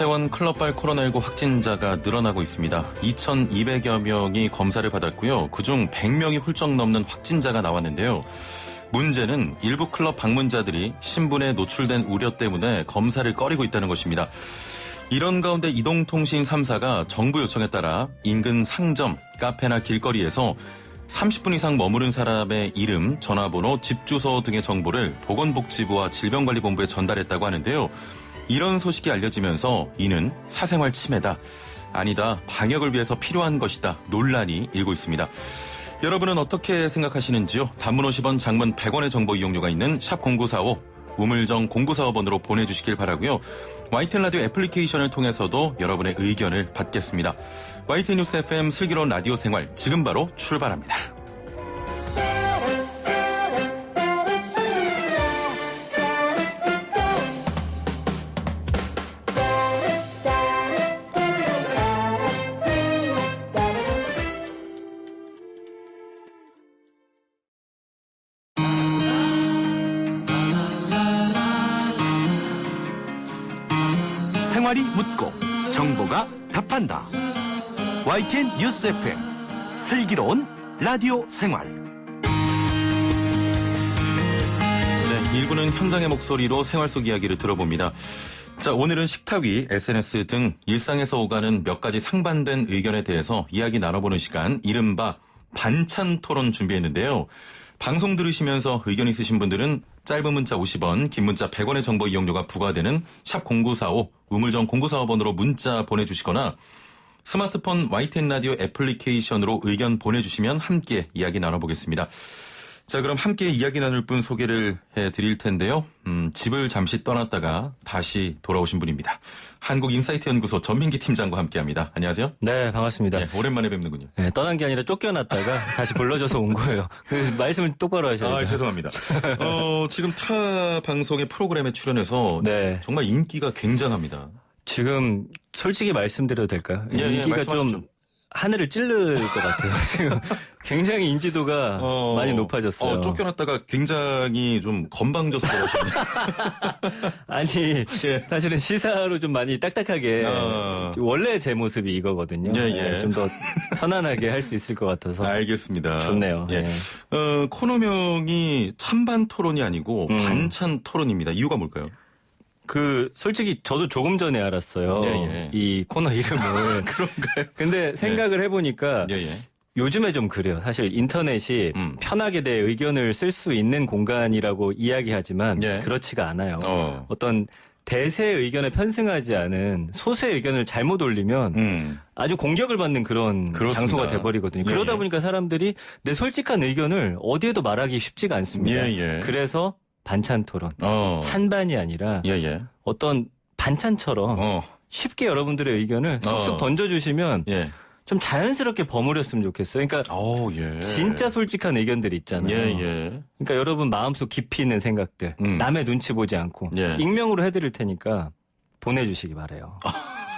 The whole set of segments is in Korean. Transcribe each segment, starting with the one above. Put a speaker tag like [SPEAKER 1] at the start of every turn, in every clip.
[SPEAKER 1] 이태원 클럽발 코로나19 확진자가 늘어나고 있습니다. 2,200여 명이 검사를 받았고요. 그중 100명이 훌쩍 넘는 확진자가 나왔는데요. 문제는 일부 클럽 방문자들이 신분에 노출된 우려 때문에 검사를 꺼리고 있다는 것입니다. 이런 가운데 이동통신 3사가 정부 요청에 따라 인근 상점, 카페나 길거리에서 30분 이상 머무른 사람의 이름, 전화번호, 집 주소 등의 정보를 보건복지부와 질병관리본부에 전달했다고 하는데요. 이런 소식이 알려지면서 이는 사생활 침해다, 아니다, 방역을 위해서 필요한 것이다 논란이 일고 있습니다. 여러분은 어떻게 생각하시는지요? 단문 50원, 장문 100원의 정보 이용료가 있는 샵0945, 우물정 0945번으로 보내주시길 바라고요. YTN 라디오 애플리케이션을 통해서도 여러분의 의견을 받겠습니다. YTN 뉴스 FM 슬기로운 라디오 생활 지금 바로 출발합니다.
[SPEAKER 2] 생활이 묻고 정보가 답한다. YTN 뉴스 FM 슬기로운 라디오 생활.
[SPEAKER 1] 네, 1부는 현장의 목소리로 생활 속 이야기를 들어봅니다. 자, 오늘은 식탁 위, SNS 등 일상에서 오가는 몇 가지 상반된 의견에 대해서 이야기 나눠보는 시간, 이른바 반찬 토론 준비했는데요. 방송 들으시면서 의견 있으신 분들은 짧은 문자 50원, 긴 문자 100원의 정보 이용료가 부과되는 샵 0945, 우물정 0945번으로 문자 보내주시거나 스마트폰 YTN 라디오 애플리케이션으로 의견 보내주시면 함께 이야기 나눠보겠습니다. 자, 그럼 함께 이야기 나눌 분 소개를 해드릴 텐데요. 집을 잠시 떠났다가 다시 돌아오신 분입니다. 한국인사이트연구소 전민기 팀장과 함께합니다. 안녕하세요.
[SPEAKER 3] 네, 반갑습니다.
[SPEAKER 1] 네, 오랜만에 뵙는군요.
[SPEAKER 3] 네, 떠난 게 아니라 쫓겨났다가 다시 불러줘서 온 거예요. 그래서 말씀을 똑바로 하셔야죠.
[SPEAKER 1] 아, 죄송합니다. 지금 타 방송의 프로그램에 출연해서
[SPEAKER 3] 네.
[SPEAKER 1] 정말 인기가 굉장합니다.
[SPEAKER 3] 지금 솔직히 말씀드려도 될까요? 인기가 좀 하늘을 찌를 것 같아요. 지금 굉장히 인지도가 많이 높아졌어요.
[SPEAKER 1] 쫓겨났다가 굉장히 좀 건방져서 돌아오셨네요.
[SPEAKER 3] 아니,
[SPEAKER 1] 예.
[SPEAKER 3] 사실은 시사로 좀 많이 딱딱하게 원래 제 모습이 이거거든요.
[SPEAKER 1] 예.
[SPEAKER 3] 좀 더 편안하게 할 수 있을 것 같아서.
[SPEAKER 1] 알겠습니다.
[SPEAKER 3] 좋네요.
[SPEAKER 1] 예. 코너명이 찬반 토론이 아니고 반찬 토론입니다. 이유가 뭘까요?
[SPEAKER 3] 솔직히 저도 조금 전에 알았어요.
[SPEAKER 1] 예.
[SPEAKER 3] 이 코너 이름을.
[SPEAKER 1] 그런가요?
[SPEAKER 3] 근데 생각을 해보니까
[SPEAKER 1] 예.
[SPEAKER 3] 요즘에 좀 그래요. 사실 인터넷이 편하게 내 의견을 쓸 수 있는 공간이라고 이야기하지만
[SPEAKER 1] 예.
[SPEAKER 3] 그렇지가 않아요. 어떤 대세의 의견에 편승하지 않은 소수의 의견을 잘못 올리면 아주 공격을 받는 그런
[SPEAKER 1] 그렇습니다.
[SPEAKER 3] 장소가 돼버리거든요.
[SPEAKER 1] 예.
[SPEAKER 3] 그러다 보니까 사람들이 내 솔직한 의견을 어디에도 말하기 쉽지가 않습니다.
[SPEAKER 1] 예.
[SPEAKER 3] 그래서 반찬 토론. 찬반이 아니라
[SPEAKER 1] 예.
[SPEAKER 3] 어떤 반찬처럼 쉽게 여러분들의 의견을 쏙쏙 던져주시면 좀 자연스럽게 버무렸으면 좋겠어요. 그러니까 진짜 솔직한 의견들 있잖아요. 그러니까 여러분 마음속 깊이 있는 생각들 남의 눈치 보지 않고 익명으로 해드릴 테니까 보내주시기 바라요.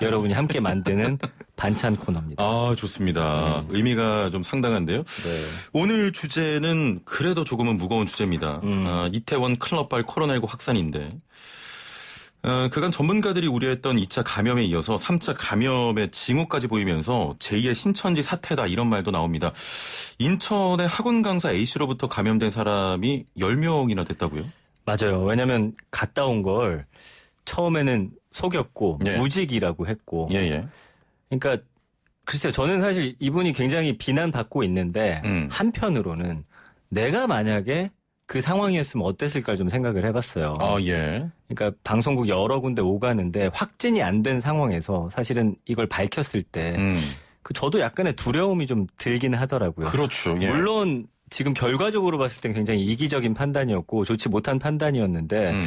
[SPEAKER 3] 여러분이 함께 만드는 반찬 코너입니다.
[SPEAKER 1] 아, 좋습니다. 의미가 좀 상당한데요.
[SPEAKER 3] 네.
[SPEAKER 1] 오늘 주제는 그래도 조금은 무거운 주제입니다. 이태원 클럽발 코로나19 확산인데 그간 전문가들이 우려했던 2차 감염에 이어서 3차 감염의 징후까지 보이면서 제2의 신천지 사태다 이런 말도 나옵니다. 인천의 학원 강사 A씨로부터 감염된 사람이 10명이나 됐다고요?
[SPEAKER 3] 맞아요. 왜냐하면 갔다 온 걸 처음에는 속였고 무직이라고 했고 그러니까 글쎄요. 저는 사실 이분이 굉장히 비난받고 있는데 한편으로는 내가 만약에 그 상황이었으면 어땠을까 좀 생각을 해봤어요. 그러니까 방송국 여러 군데 오가는데 확진이 안 된 상황에서 사실은 이걸 밝혔을 때 저도 약간의 두려움이 좀 들긴 하더라고요.
[SPEAKER 1] 그렇죠.
[SPEAKER 3] 물론 지금 결과적으로 봤을 땐 굉장히 이기적인 판단이었고 좋지 못한 판단이었는데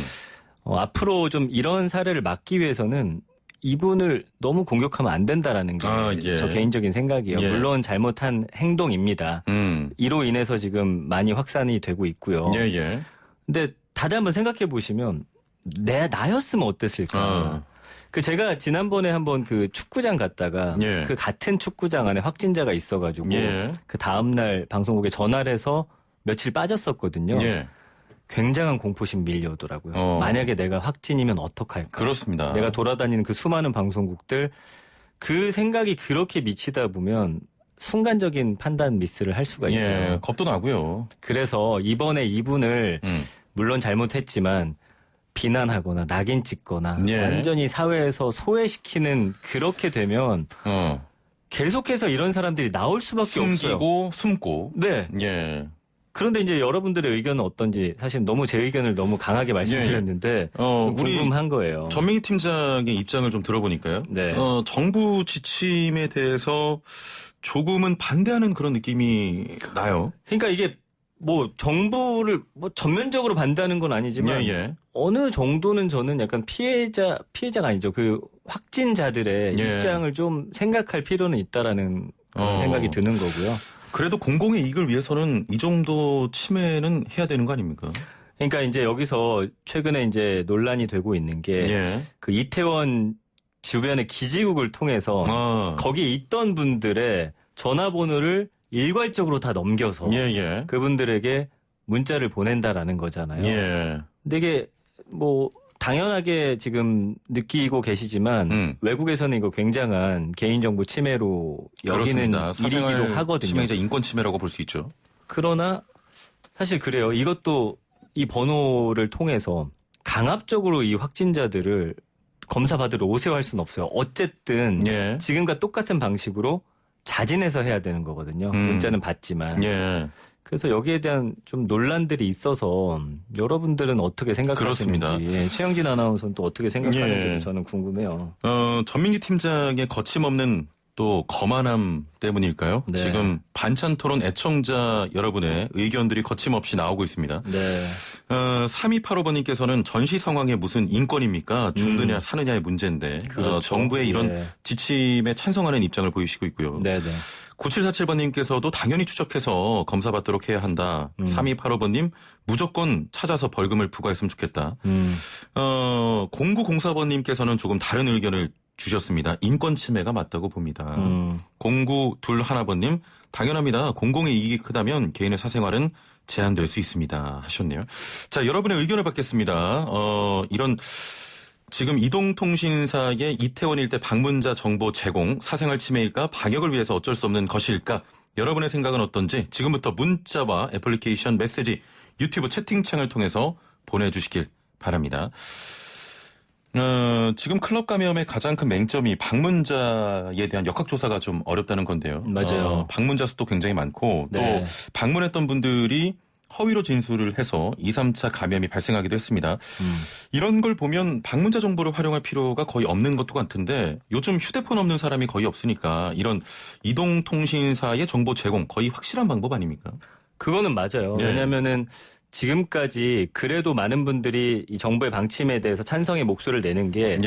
[SPEAKER 3] 앞으로 좀 이런 사례를 막기 위해서는 이분을 너무 공격하면 안 된다라는 게 저 개인적인 생각이에요. 물론 잘못한 행동입니다. 이로 인해서 지금 많이 확산이 되고 있고요. 근데 다들 한번 생각해 보시면 나였으면 어땠을까? 제가 지난번에 한번 그 축구장 갔다가 그 같은 축구장 안에 확진자가 있어가지고 그 다음날 방송국에 전화를 해서 며칠 빠졌었거든요. 굉장한 공포심 밀려오더라고요. 만약에 내가 확진이면 어떡할까?
[SPEAKER 1] 그렇습니다.
[SPEAKER 3] 내가 돌아다니는 그 수많은 방송국들 그 생각이 그렇게 미치다 보면 순간적인 판단 미스를 할 수가 있어요.
[SPEAKER 1] 예, 겁도 나고요.
[SPEAKER 3] 그래서 이번에 이분을 물론 잘못했지만 비난하거나 낙인 찍거나
[SPEAKER 1] 예.
[SPEAKER 3] 완전히 사회에서 소외시키는 그렇게 되면 계속해서 이런 사람들이 나올 수밖에 없어요.
[SPEAKER 1] 숨기고 숨고.
[SPEAKER 3] 네.
[SPEAKER 1] 예.
[SPEAKER 3] 그런데 이제 여러분들의 의견은 어떤지 사실 너무 제 의견을 너무 강하게 말씀드렸는데 좀
[SPEAKER 1] 우리
[SPEAKER 3] 궁금한 거예요.
[SPEAKER 1] 전민기 팀장의 입장을 좀 들어보니까요.
[SPEAKER 3] 네.
[SPEAKER 1] 정부 지침에 대해서 조금은 반대하는 그런 느낌이 나요.
[SPEAKER 3] 그러니까 이게 뭐 정부를 뭐 전면적으로 반대하는 건 아니지만
[SPEAKER 1] 예.
[SPEAKER 3] 어느 정도는 저는 약간 피해자가 아니죠. 그 확진자들의
[SPEAKER 1] 예.
[SPEAKER 3] 입장을 좀 생각할 필요는 있다라는 그런 생각이 드는 거고요.
[SPEAKER 1] 그래도 공공의 이익을 위해서는 이 정도 침해는 해야 되는 거 아닙니까?
[SPEAKER 3] 그러니까 이제 여기서 최근에 이제 논란이 되고 있는 게 그 이태원 주변의 기지국을 통해서 거기에 있던 분들의 전화번호를 일괄적으로 다 넘겨서 그분들에게 문자를 보낸다라는 거잖아요.
[SPEAKER 1] 예.
[SPEAKER 3] 근데 이게 뭐 당연하게 지금 느끼고 계시지만 외국에서는 이거 굉장한 개인정보 침해로 여기는 일이기도 하거든요.
[SPEAKER 1] 침해이자 인권 침해라고 볼 수 있죠.
[SPEAKER 3] 그러나 사실 그래요. 이것도 이 번호를 통해서 강압적으로 이 확진자들을 검사 받으러 오세요 할 수는 없어요. 어쨌든 지금과 똑같은 방식으로 자진해서 해야 되는 거거든요. 문자는 받지만. 그래서 여기에 대한 좀 논란들이 있어서 여러분들은 어떻게 생각하시는지
[SPEAKER 1] 그렇습니다.
[SPEAKER 3] 최영진 아나운서는 또 어떻게 생각하는지도 저는 궁금해요.
[SPEAKER 1] 전민기 팀장의 거침없는 또 거만함 때문일까요?
[SPEAKER 3] 네.
[SPEAKER 1] 지금 반찬 토론 애청자 여러분의 의견들이 거침없이 나오고 있습니다.
[SPEAKER 3] 네.
[SPEAKER 1] 3285번님께서는 전시 상황에 무슨 인권입니까? 죽느냐 사느냐의 문제인데
[SPEAKER 3] 그렇죠.
[SPEAKER 1] 정부의 이런 지침에 찬성하는 입장을 보이시고 있고요.
[SPEAKER 3] 네네.
[SPEAKER 1] 9747번님께서도 당연히 추적해서 검사받도록 해야 한다. 3285번님 무조건 찾아서 벌금을 부과했으면 좋겠다. 0904번님께서는 조금 다른 의견을 주셨습니다. 인권 침해가 맞다고 봅니다. 0921번님 당연합니다. 공공의 이익이 크다면 개인의 사생활은 제한될 수 있습니다. 하셨네요. 자, 여러분의 의견을 받겠습니다. 이런 지금 이동통신사의 이태원 일대 방문자 정보 제공, 사생활 침해일까, 방역을 위해서 어쩔 수 없는 것일까? 여러분의 생각은 어떤지 지금부터 문자와 애플리케이션 메시지, 유튜브 채팅창을 통해서 보내주시길 바랍니다. 지금 클럽 감염의 가장 큰 맹점이 방문자에 대한 역학조사가 좀 어렵다는 건데요.
[SPEAKER 3] 맞아요.
[SPEAKER 1] 방문자 수도 굉장히 많고 또 방문했던 분들이 허위로 진술을 해서 2, 3차 감염이 발생하기도 했습니다. 이런 걸 보면 방문자 정보를 활용할 필요가 거의 없는 것도 같은데 요즘 휴대폰 없는 사람이 거의 없으니까 이런 이동통신사의 정보 제공 거의 확실한 방법 아닙니까?
[SPEAKER 3] 그거는 맞아요. 왜냐하면은 지금까지 그래도 많은 분들이 이 정부의 방침에 대해서 찬성의 목소리를 내는 게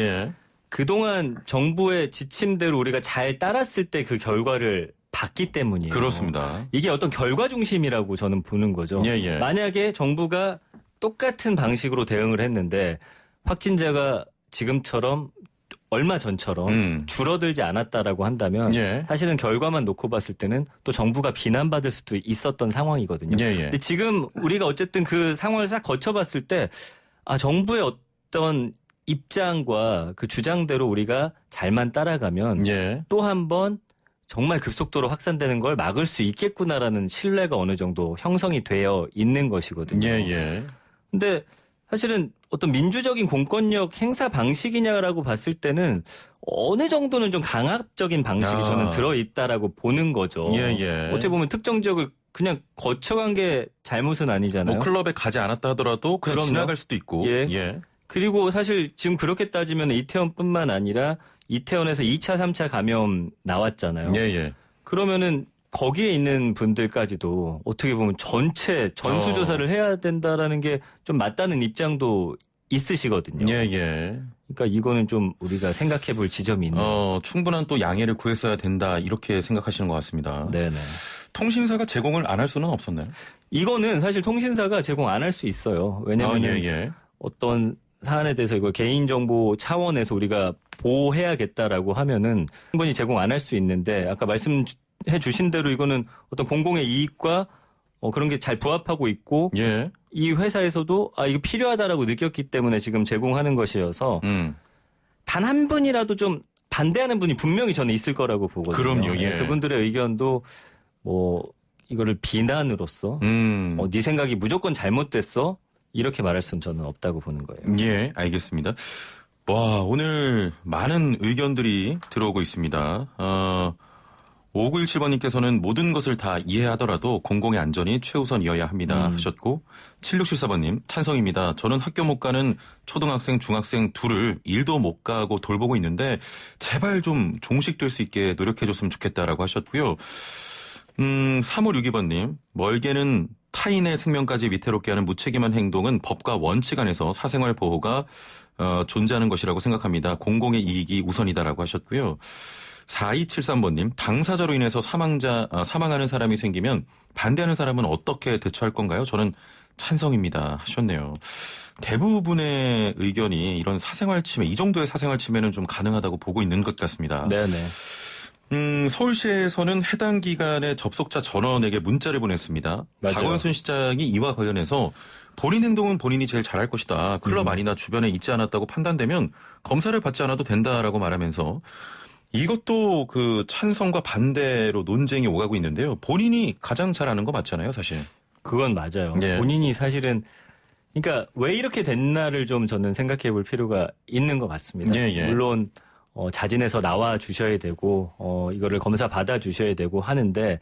[SPEAKER 3] 그동안 정부의 지침대로 우리가 잘 따랐을 때 그 결과를 봤기 때문이에요.
[SPEAKER 1] 그렇습니다.
[SPEAKER 3] 이게 어떤 결과 중심이라고 저는 보는 거죠. 만약에 정부가 똑같은 방식으로 대응을 했는데 확진자가 지금처럼 얼마 전처럼 줄어들지 않았다라고 한다면 사실은 결과만 놓고 봤을 때는 또 정부가 비난받을 수도 있었던 상황이거든요. 근데 지금 우리가 어쨌든 그 상황을 싹 거쳐봤을 때 정부의 어떤 입장과 그 주장대로 우리가 잘만 따라가면 또 한 번 정말 급속도로 확산되는 걸 막을 수 있겠구나라는 신뢰가 어느 정도 형성이 되어 있는 것이거든요. 근데 사실은 어떤 민주적인 공권력 행사 방식이냐라고 봤을 때는 어느 정도는 좀 강압적인 방식이 저는 들어있다라고 보는 거죠. 어떻게 보면 특정 지역을 그냥 거쳐간 게 잘못은 아니잖아요.
[SPEAKER 1] 뭐 클럽에 가지 않았다 하더라도 그냥 지나갈 수도 있고.
[SPEAKER 3] 그리고 사실 지금 그렇게 따지면 이태원뿐만 아니라 이태원에서 2차, 3차 감염 나왔잖아요. 그러면은 거기에 있는 분들까지도 어떻게 보면 전체 전수조사를 해야 된다라는 게 좀 맞다는 입장도 있으시거든요. 그러니까 이거는 좀 우리가 생각해 볼 지점이 있네요.
[SPEAKER 1] 충분한 또 양해를 구했어야 된다 이렇게 생각하시는 것 같습니다.
[SPEAKER 3] 네네.
[SPEAKER 1] 통신사가 제공을 안 할 수는 없었나요?
[SPEAKER 3] 이거는 사실 통신사가 제공 안 할 수 있어요. 왜냐하면 어떤 사안에 대해서 이거 개인정보 차원에서 우리가 보호해야겠다라고 하면은 충분히 제공 안 할 수 있는데 아까 말씀해 주신 대로 이거는 어떤 공공의 이익과 그런 게 잘 부합하고 있고
[SPEAKER 1] 예.
[SPEAKER 3] 이 회사에서도 이거 필요하다라고 느꼈기 때문에 지금 제공하는 것이어서 단 한 분이라도 좀 반대하는 분이 분명히 저는 있을 거라고 보거든요.
[SPEAKER 1] 그럼요. 예.
[SPEAKER 3] 그분들의 의견도 뭐 이거를 비난으로서 네 생각이 무조건 잘못됐어 이렇게 말할 수는 저는 없다고 보는 거예요.
[SPEAKER 1] 예, 알겠습니다. 와, 오늘 많은 의견들이 들어오고 있습니다. 5917번님께서는 모든 것을 다 이해하더라도 공공의 안전이 최우선이어야 합니다 하셨고 7674번님 찬성입니다. 저는 학교 못 가는 초등학생, 중학생 둘을 일도 못 가고 돌보고 있는데 제발 좀 종식될 수 있게 노력해줬으면 좋겠다라고 하셨고요. 3562번님 멀게는 타인의 생명까지 위태롭게 하는 무책임한 행동은 법과 원칙 안에서 사생활 보호가 존재하는 것이라고 생각합니다. 공공의 이익이 우선이다라고 하셨고요. 4273번님 당사자로 인해서 사망하는 사람이 생기면 반대하는 사람은 어떻게 대처할 건가요? 저는 찬성입니다 하셨네요. 대부분의 의견이 이런 사생활 침해, 이 정도의 사생활 침해는 좀 가능하다고 보고 있는 것 같습니다.
[SPEAKER 3] 네네.
[SPEAKER 1] 서울시에서는 해당 기관의 접속자 전원에게 문자를 보냈습니다.
[SPEAKER 3] 맞아요.
[SPEAKER 1] 박원순 시장이 이와 관련해서 본인 행동은 본인이 제일 잘할 것이다. 클럽 안이나 주변에 있지 않았다고 판단되면 검사를 받지 않아도 된다라고 말하면서 이것도 그 찬성과 반대로 논쟁이 오가고 있는데요. 본인이 가장 잘 아는 거 맞잖아요, 사실.
[SPEAKER 3] 그건 맞아요.
[SPEAKER 1] 예.
[SPEAKER 3] 본인이 사실은 그러니까 왜 이렇게 됐나를 좀 저는 생각해 볼 필요가 있는 것 같습니다.
[SPEAKER 1] 예, 예.
[SPEAKER 3] 물론 자진해서 나와 주셔야 되고 이거를 검사 받아 주셔야 되고 하는데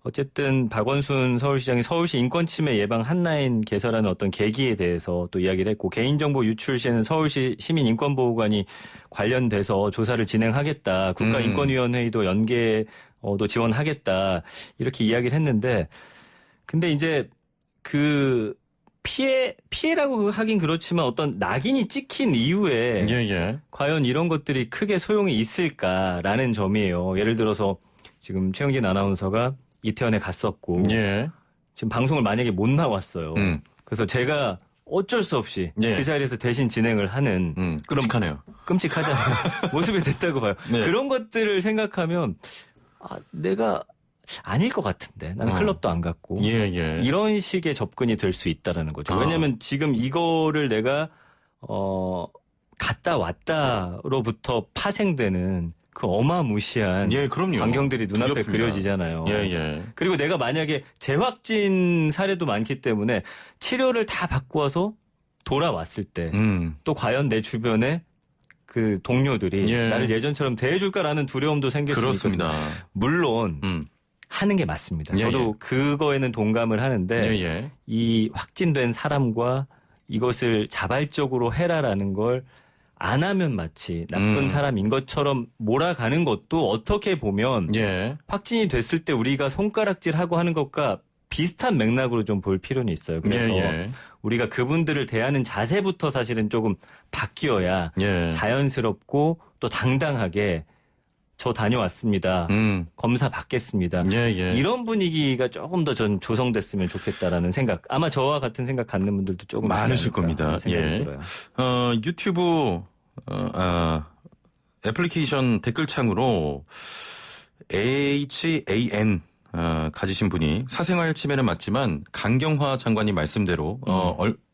[SPEAKER 3] 어쨌든 박원순 서울시장이 서울시 인권침해 예방 한라인 개설하는 어떤 계기에 대해서 또 이야기를 했고 개인정보 유출 시에는 서울시 시민인권보호관이 관련돼서 조사를 진행하겠다. 국가인권위원회의도 연계도 지원하겠다. 이렇게 이야기를 했는데 근데 이제 그 피해라고 하긴 그렇지만 어떤 낙인이 찍힌 이후에
[SPEAKER 1] 예.
[SPEAKER 3] 과연 이런 것들이 크게 소용이 있을까라는 점이에요. 예를 들어서 지금 최영진 아나운서가 이태원에 갔었고
[SPEAKER 1] 예.
[SPEAKER 3] 지금 방송을 만약에 못 나왔어요. 그래서 제가 어쩔 수 없이
[SPEAKER 1] 예.
[SPEAKER 3] 그 자리에서 대신 진행을 하는
[SPEAKER 1] 끔찍하네요.
[SPEAKER 3] 끔찍하잖아요. 모습이 됐다고 봐요.
[SPEAKER 1] 네.
[SPEAKER 3] 그런 것들을 생각하면 내가 아닐 것 같은데 나는 클럽도 안 갔고
[SPEAKER 1] 예.
[SPEAKER 3] 이런 식의 접근이 될 수 있다라는 거죠.
[SPEAKER 1] 아.
[SPEAKER 3] 왜냐하면 지금 이거를 내가 갔다 왔다로부터 파생되는 그 어마무시한
[SPEAKER 1] 예, 그럼요.
[SPEAKER 3] 광경들이 눈앞에
[SPEAKER 1] 두렵습니다.
[SPEAKER 3] 그려지잖아요.
[SPEAKER 1] 예.
[SPEAKER 3] 그리고 내가 만약에 재확진 사례도 많기 때문에 치료를 다 받고 와서 돌아왔을 때 또 과연 내 주변에 그 동료들이
[SPEAKER 1] 예.
[SPEAKER 3] 나를 예전처럼 대해줄까라는 두려움도 생길 수
[SPEAKER 1] 그렇습니다.
[SPEAKER 3] 있습니다. 물론 하는 게 맞습니다.
[SPEAKER 1] 예,
[SPEAKER 3] 저도 그거에는 동감을 하는데
[SPEAKER 1] 예.
[SPEAKER 3] 이 확진된 사람과 이것을 자발적으로 해라라는 걸 안 하면 마치 나쁜 사람인 것처럼 몰아가는 것도 어떻게 보면
[SPEAKER 1] 예.
[SPEAKER 3] 확진이 됐을 때 우리가 손가락질하고 하는 것과 비슷한 맥락으로 좀 볼 필요는 있어요. 그래서
[SPEAKER 1] 예.
[SPEAKER 3] 우리가 그분들을 대하는 자세부터 사실은 조금 바뀌어야
[SPEAKER 1] 예.
[SPEAKER 3] 자연스럽고 또 당당하게 저 다녀왔습니다. 검사 받겠습니다.
[SPEAKER 1] 예.
[SPEAKER 3] 이런 분위기가 조금 더 전 조성됐으면 좋겠다라는 생각. 아마 저와 같은 생각 갖는 분들도 조금
[SPEAKER 1] 많으실 겁니다.
[SPEAKER 3] 생각이
[SPEAKER 1] 예.
[SPEAKER 3] 들어요.
[SPEAKER 1] 유튜브 애플리케이션 댓글창으로 HAN 가지신 분이 사생활 침해는 맞지만 강경화 장관님 말씀대로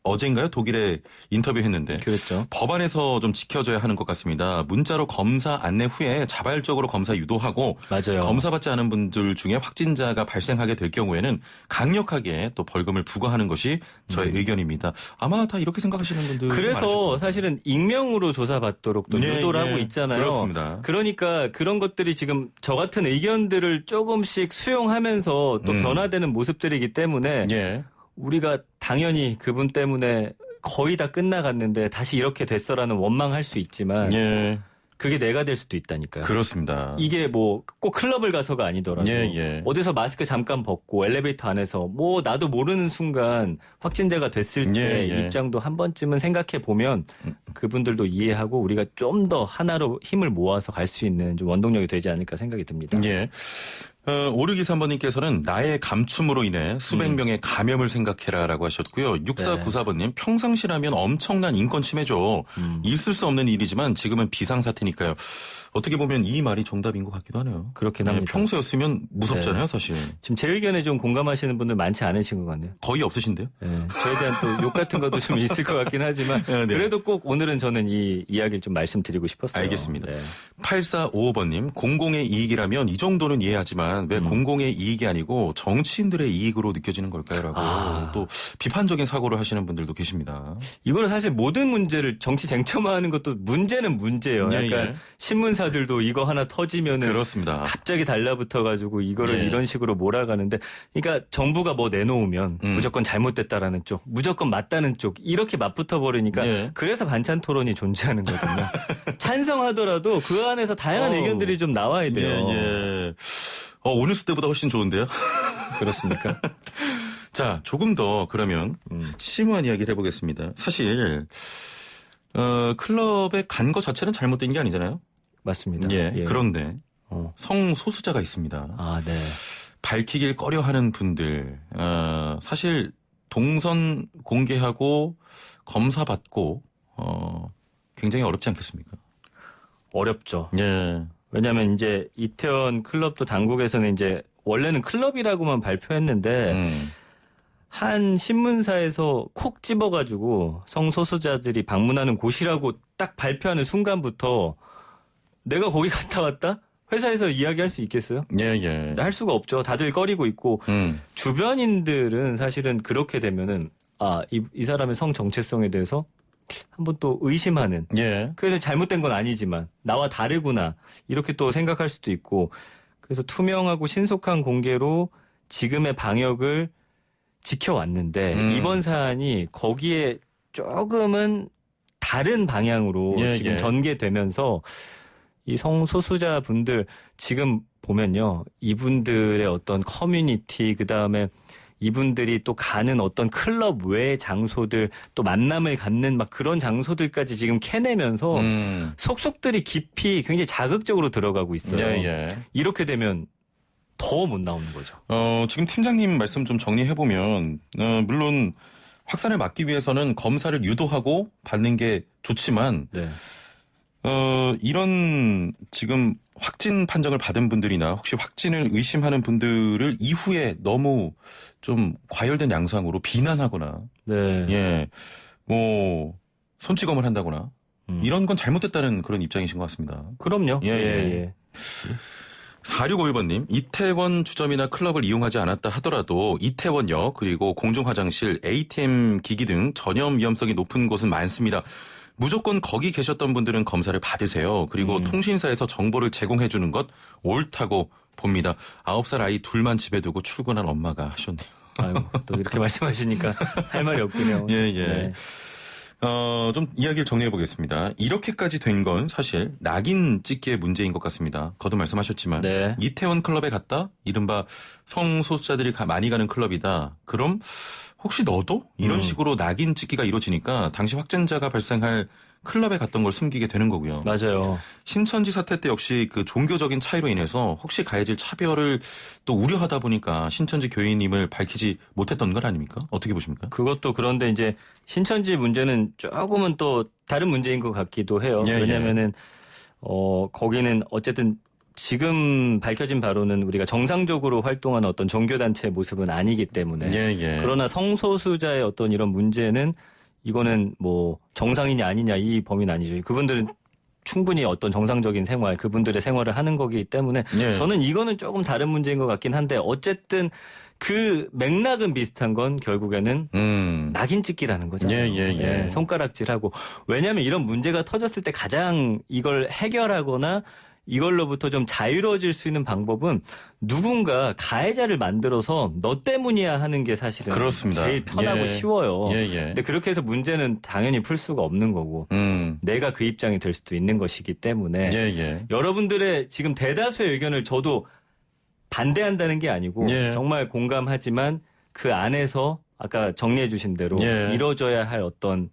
[SPEAKER 1] 어제인가요? 독일에 인터뷰했는데
[SPEAKER 3] 그랬죠.
[SPEAKER 1] 법안에서 좀 지켜져야 하는 것 같습니다. 문자로 검사 안내 후에 자발적으로 검사 유도하고
[SPEAKER 3] 맞아요.
[SPEAKER 1] 검사받지 않은 분들 중에 확진자가 발생하게 될 경우에는 강력하게 또 벌금을 부과하는 것이 저의 의견입니다. 아마 다 이렇게 생각하시는 분들
[SPEAKER 3] 그래서 사실은 익명으로 조사받도록 또
[SPEAKER 1] 예,
[SPEAKER 3] 유도를
[SPEAKER 1] 예.
[SPEAKER 3] 하고 있잖아요.
[SPEAKER 1] 그렇습니다.
[SPEAKER 3] 그러니까 그런 것들이 지금 저 같은 의견들을 조금씩 수용하면서 또 변화되는 모습들이기 때문에
[SPEAKER 1] 예.
[SPEAKER 3] 우리가 당연히 그분 때문에 거의 다 끝나갔는데 다시 이렇게 됐어라는 원망할 수 있지만
[SPEAKER 1] 예.
[SPEAKER 3] 그게 내가 될 수도 있다니까요.
[SPEAKER 1] 그렇습니다.
[SPEAKER 3] 이게 뭐 꼭 클럽을 가서가 아니더라도
[SPEAKER 1] 예.
[SPEAKER 3] 어디서 마스크 잠깐 벗고 엘리베이터 안에서 뭐 나도 모르는 순간 확진자가 됐을 때
[SPEAKER 1] 예.
[SPEAKER 3] 입장도 한 번쯤은 생각해 보면 그분들도 이해하고 우리가 좀 더 하나로 힘을 모아서 갈 수 있는 좀 원동력이 되지 않을까 생각이 듭니다.
[SPEAKER 1] 예. 오르기사 번님께서는 나의 감춤으로 인해 수백 명의 감염을 생각해라라고 하셨고요. 6494번님 평상시라면 엄청난 인권 침해죠. 있을 수 없는 일이지만 지금은 비상사태니까요. 어떻게 보면 이 말이 정답인 것 같기도 하네요.
[SPEAKER 3] 그렇긴
[SPEAKER 1] 네,
[SPEAKER 3] 합니다.
[SPEAKER 1] 평소였으면 무섭잖아요,
[SPEAKER 3] 네.
[SPEAKER 1] 사실.
[SPEAKER 3] 지금 제 의견에 좀 공감하시는 분들 많지 않으신 것 같네요.
[SPEAKER 1] 거의 없으신데요?
[SPEAKER 3] 네, 저에 대한 또 욕 같은 것도 좀 있을 것 같긴 하지만
[SPEAKER 1] 네.
[SPEAKER 3] 그래도 꼭 오늘은 저는 이 이야기를 좀 말씀드리고 싶었어요.
[SPEAKER 1] 알겠습니다.
[SPEAKER 3] 네.
[SPEAKER 1] 8455번님, 공공의 이익이라면 이 정도는 이해하지만 왜 공공의 이익이 아니고 정치인들의 이익으로 느껴지는 걸까요? 라고 또 비판적인 사고를 하시는 분들도 계십니다.
[SPEAKER 3] 이거는 사실 모든 문제를 정치 쟁점화하는 것도 문제는 문제예요.
[SPEAKER 1] 예,
[SPEAKER 3] 약간
[SPEAKER 1] 예.
[SPEAKER 3] 신문사들도 이거 하나 터지면은
[SPEAKER 1] 그렇습니다.
[SPEAKER 3] 갑자기 달라붙어가지고 이거를
[SPEAKER 1] 예.
[SPEAKER 3] 이런 식으로 몰아가는데, 그러니까 정부가 뭐 내놓으면 무조건 잘못됐다라는 쪽, 무조건 맞다는 쪽 이렇게 맞붙어 버리니까
[SPEAKER 1] 예.
[SPEAKER 3] 그래서 반찬 토론이 존재하는 거거든요. 찬성하더라도 그 안에서 다양한 의견들이 좀 나와야 돼요.
[SPEAKER 1] 예. 오늘 수 때보다 훨씬 좋은데요?
[SPEAKER 3] 그렇습니까?
[SPEAKER 1] 자, 조금 더 그러면 심오한 이야기를 해보겠습니다. 사실 클럽에 간 거 자체는 잘못된 게 아니잖아요.
[SPEAKER 3] 맞습니다.
[SPEAKER 1] 예. 그런데
[SPEAKER 3] 어.
[SPEAKER 1] 성소수자가 있습니다.
[SPEAKER 3] 아, 네.
[SPEAKER 1] 밝히길 꺼려하는 분들, 사실 동선 공개하고 검사 받고 굉장히 어렵지 않겠습니까?
[SPEAKER 3] 어렵죠.
[SPEAKER 1] 예.
[SPEAKER 3] 왜냐하면 이제 이태원 클럽도 당국에서는 이제 원래는 클럽이라고만 발표했는데 한 신문사에서 콕 집어가지고 성소수자들이 방문하는 곳이라고 딱 발표하는 순간부터 내가 거기 갔다 왔다? 회사에서 이야기할 수 있겠어요?
[SPEAKER 1] 예.
[SPEAKER 3] 할 수가 없죠. 다들 꺼리고 있고 주변인들은 사실은 그렇게 되면은 이 사람의 성 정체성에 대해서 한번 또 의심하는.
[SPEAKER 1] 예.
[SPEAKER 3] 그래서 잘못된 건 아니지만 나와 다르구나 이렇게 또 생각할 수도 있고, 그래서 투명하고 신속한 공개로 지금의 방역을 지켜왔는데 이번 사안이 거기에 조금은 다른 방향으로 지금 전개되면서 이 성소수자 분들 지금 보면요, 이분들의 어떤 커뮤니티, 그다음에 이분들이 또 가는 어떤 클럽 외의 장소들, 또 만남을 갖는 막 그런 장소들까지 지금 캐내면서 속속들이 깊이 굉장히 자극적으로 들어가고 있어요.
[SPEAKER 1] 예.
[SPEAKER 3] 이렇게 되면 더 못 나오는 거죠.
[SPEAKER 1] 지금 팀장님 말씀 좀 정리해보면, 물론 확산을 막기 위해서는 검사를 유도하고 받는 게 좋지만,
[SPEAKER 3] 네.
[SPEAKER 1] 이런 지금 확진 판정을 받은 분들이나 혹시 확진을 의심하는 분들을 이후에 너무 좀 과열된 양상으로 비난하거나,
[SPEAKER 3] 네.
[SPEAKER 1] 손찌검을 한다거나, 이런 건 잘못됐다는 그런 입장이신 것 같습니다.
[SPEAKER 3] 그럼요.
[SPEAKER 1] 예. 4651번님, 이태원 주점이나 클럽을 이용하지 않았다 하더라도 이태원역 그리고 공중화장실, ATM 기기 등 전염 위험성이 높은 곳은 많습니다. 무조건 거기 계셨던 분들은 검사를 받으세요. 그리고 통신사에서 정보를 제공해 주는 것 옳다고 봅니다. 9살 아이 둘만 집에 두고 출근한 엄마가 하셨네요.
[SPEAKER 3] 아유, 또 이렇게 말씀하시니까 할 말이 없군요.
[SPEAKER 1] 예.
[SPEAKER 3] 네.
[SPEAKER 1] 좀 이야기를 정리해 보겠습니다. 이렇게까지 된 건 사실 낙인 찍기의 문제인 것 같습니다. 거듭 말씀하셨지만
[SPEAKER 3] 네.
[SPEAKER 1] 이태원 클럽에 갔다? 이른바 성소수자들이 많이 가는 클럽이다. 그럼 혹시 너도? 이런 식으로 낙인 찍기가 이루어지니까 당시 확진자가 발생할 클럽에 갔던 걸 숨기게 되는 거고요.
[SPEAKER 3] 맞아요.
[SPEAKER 1] 신천지 사태 때 역시 그 종교적인 차이로 인해서 혹시 가해질 차별을 또 우려하다 보니까 신천지 교인임을 밝히지 못했던 것 아닙니까? 어떻게 보십니까?
[SPEAKER 3] 그것도 그런데 이제 신천지 문제는 조금은 또 다른 문제인 것 같기도 해요. 왜냐면은 거기는 어쨌든 지금 밝혀진 바로는 우리가 정상적으로 활동하는 어떤 종교단체의 모습은 아니기 때문에. 그러나 성소수자의 어떤 이런 문제는 이거는 뭐 정상이냐 아니냐 이 범위는 아니죠. 그분들은 충분히 어떤 정상적인 생활, 그분들의 생활을 하는 거기 때문에 저는 이거는 조금 다른 문제인 것 같긴 한데, 어쨌든 그 맥락은 비슷한 건 결국에는 낙인 찍기라는 거잖아요. 손가락질하고. 왜냐하면 이런 문제가 터졌을 때 가장 이걸 해결하거나 이걸로부터 좀 자유로워질 수 있는 방법은 누군가 가해자를 만들어서 너 때문이야 하는 게 사실은
[SPEAKER 1] 그렇습니다.
[SPEAKER 3] 제일 편하고 쉬워요.
[SPEAKER 1] 예.
[SPEAKER 3] 근데 그렇게 해서 문제는 당연히 풀 수가 없는 거고 내가 그 입장이 될 수도 있는 것이기 때문에 여러분들의 지금 대다수의 의견을 저도 반대한다는 게 아니고 정말 공감하지만 그 안에서 아까 정리해 주신 대로 이루어져야 할 어떤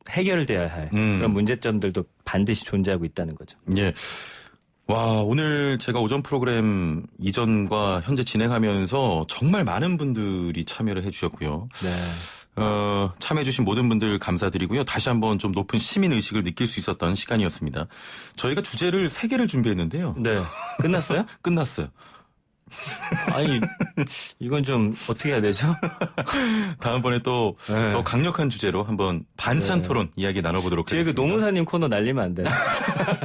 [SPEAKER 3] 해결돼야 할 그런 문제점들도 반드시 존재하고 있다는 거죠.
[SPEAKER 1] 예. 와, 오늘 제가 오전 프로그램 이전과 현재 진행하면서 정말 많은 분들이 참여를 해주셨고요. 참여해주신 모든 분들 감사드리고요. 다시 한번 좀 높은 시민의식을 느낄 수 있었던 시간이었습니다. 저희가 주제를 3개를 준비했는데요.
[SPEAKER 3] 네. 끝났어요?
[SPEAKER 1] 끝났어요.
[SPEAKER 3] 아니, 이건 좀 어떻게 해야 되죠?
[SPEAKER 1] 다음번에 또
[SPEAKER 3] 네.
[SPEAKER 1] 더 강력한 주제로 한번 반찬
[SPEAKER 3] 네.
[SPEAKER 1] 토론 이야기 나눠보도록
[SPEAKER 3] 뒤에 그
[SPEAKER 1] 하겠습니다.
[SPEAKER 3] 노무사님 코너 날리면 안 돼요.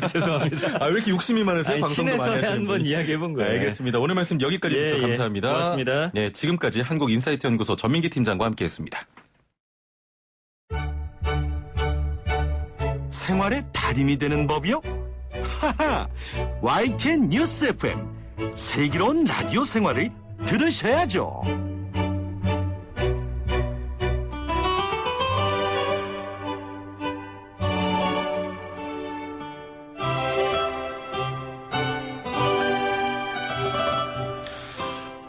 [SPEAKER 3] 죄송합니다.
[SPEAKER 1] 왜 이렇게 욕심이 많으세요?
[SPEAKER 3] 아니,
[SPEAKER 1] 방송도 많이
[SPEAKER 3] 친해서
[SPEAKER 1] 하시는
[SPEAKER 3] 한번
[SPEAKER 1] 분이.
[SPEAKER 3] 이야기해본 거예요.
[SPEAKER 1] 알겠습니다. 오늘 말씀 여기까지
[SPEAKER 3] 예,
[SPEAKER 1] 듣죠.
[SPEAKER 3] 예.
[SPEAKER 1] 감사합니다.
[SPEAKER 3] 고맙습니다.
[SPEAKER 1] 네, 지금까지 한국인사이트연구소 전민기 팀장과 함께했습니다.
[SPEAKER 2] 생활의 달인이 되는 법이요? 하하! YTN 뉴스 FM 슬기로운 라디오 생활을 들으셔야죠.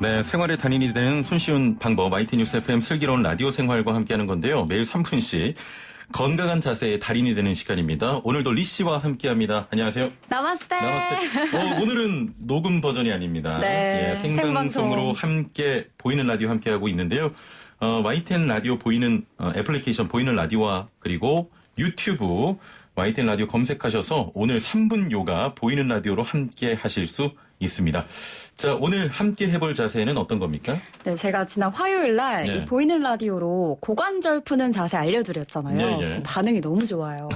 [SPEAKER 1] 네, 생활의 단인이 되는 손쉬운 방법 YTN 뉴스 FM 슬기로운 라디오 생활과 함께하는 건데요. 매일 3분씩 건강한 자세의 달인이 되는 시간입니다. 오늘도 리 씨와 함께합니다. 안녕하세요.
[SPEAKER 4] 나마스테.
[SPEAKER 1] 나마스테. 오늘은 녹음 버전이 아닙니다.
[SPEAKER 4] 네,
[SPEAKER 1] 생방송으로
[SPEAKER 4] 생방송.
[SPEAKER 1] 함께 보이는 라디오 함께하고 있는데요. YTN 라디오 보이는 애플리케이션 보이는 라디오와 그리고 유튜브 YTN 라디오 검색하셔서 오늘 3분 요가 보이는 라디오로 함께 하실 수 있습니다. 자, 오늘 함께 해볼 자세는 어떤 겁니까?
[SPEAKER 4] 네, 제가 지난 화요일 날
[SPEAKER 1] 네.
[SPEAKER 4] 이 보이는 라디오로 고관절 푸는 자세 알려드렸잖아요.
[SPEAKER 1] 예, 예.
[SPEAKER 4] 반응이 너무 좋아요.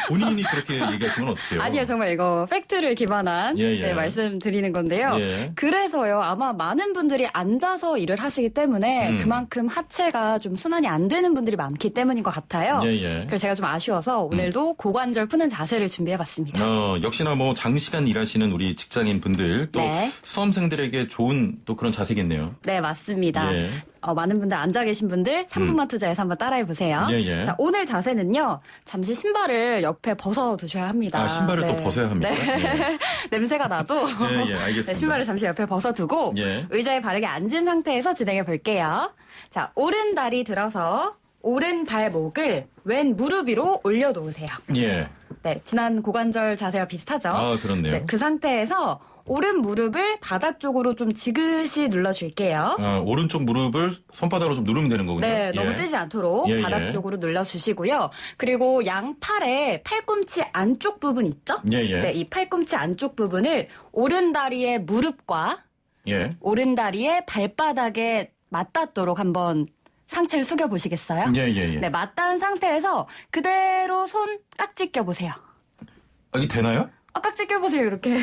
[SPEAKER 1] 본인이 그렇게 얘기하시면 어떡해요?
[SPEAKER 4] 아니요, 정말 이거 팩트를 기반한
[SPEAKER 1] 예, 예.
[SPEAKER 4] 네, 말씀드리는 건데요.
[SPEAKER 1] 예.
[SPEAKER 4] 그래서요, 아마 많은 분들이 앉아서 일을 하시기 때문에 그만큼 하체가 좀 순환이 안 되는 분들이 많기 때문인 것 같아요.
[SPEAKER 1] 예, 예.
[SPEAKER 4] 그래서 제가 좀 아쉬워서 오늘도 고관절 푸는 자세를 준비해봤습니다.
[SPEAKER 1] 역시나 뭐 장시간 일하시는 우리 직장인 분들 또
[SPEAKER 4] 네.
[SPEAKER 1] 수험생들에게 좋은 또 그런 자세겠네요.
[SPEAKER 4] 네, 맞습니다.
[SPEAKER 1] 예.
[SPEAKER 4] 많은 분들 앉아 계신 분들 3분만 투자해서 한번 따라해 보세요.
[SPEAKER 1] 예, 예.
[SPEAKER 4] 자, 오늘 자세는요. 잠시 신발을 옆에 벗어 두셔야 합니다.
[SPEAKER 1] 아, 신발을 또 벗어야 합니까?
[SPEAKER 4] 네. 냄새가 나도
[SPEAKER 1] 예, 예, 알겠습니다.
[SPEAKER 4] 네, 신발을 잠시 옆에 벗어 두고
[SPEAKER 1] 예.
[SPEAKER 4] 의자에 바르게 앉은 상태에서 진행해 볼게요. 자, 오른 다리 들어서 오른 발목을 왼 무릎 위로 올려 놓으세요.
[SPEAKER 1] 예.
[SPEAKER 4] 네, 지난 고관절 자세와 비슷하죠?
[SPEAKER 1] 아, 그렇네요.
[SPEAKER 4] 이제 그 상태에서 오른 무릎을 바닥 쪽으로 좀 지그시 눌러줄게요.
[SPEAKER 1] 오른쪽 무릎을 손바닥으로 좀 누르면 되는 거군요.
[SPEAKER 4] 네,
[SPEAKER 1] 예.
[SPEAKER 4] 너무 뜨지 않도록
[SPEAKER 1] 예,
[SPEAKER 4] 바닥
[SPEAKER 1] 예.
[SPEAKER 4] 쪽으로 눌러주시고요. 그리고 양팔에 팔꿈치 안쪽 부분 있죠?
[SPEAKER 1] 예, 예.
[SPEAKER 4] 네, 이 팔꿈치 안쪽 부분을 오른 다리의 무릎과
[SPEAKER 1] 예.
[SPEAKER 4] 오른 다리의 발바닥에 맞닿도록 한번 상체를 숙여 보시겠어요?
[SPEAKER 1] 예, 예, 예.
[SPEAKER 4] 네, 맞닿은 상태에서 그대로 손 깍지 껴보세요.
[SPEAKER 1] 이게 되나요?
[SPEAKER 4] 깍지 껴보세요, 이렇게.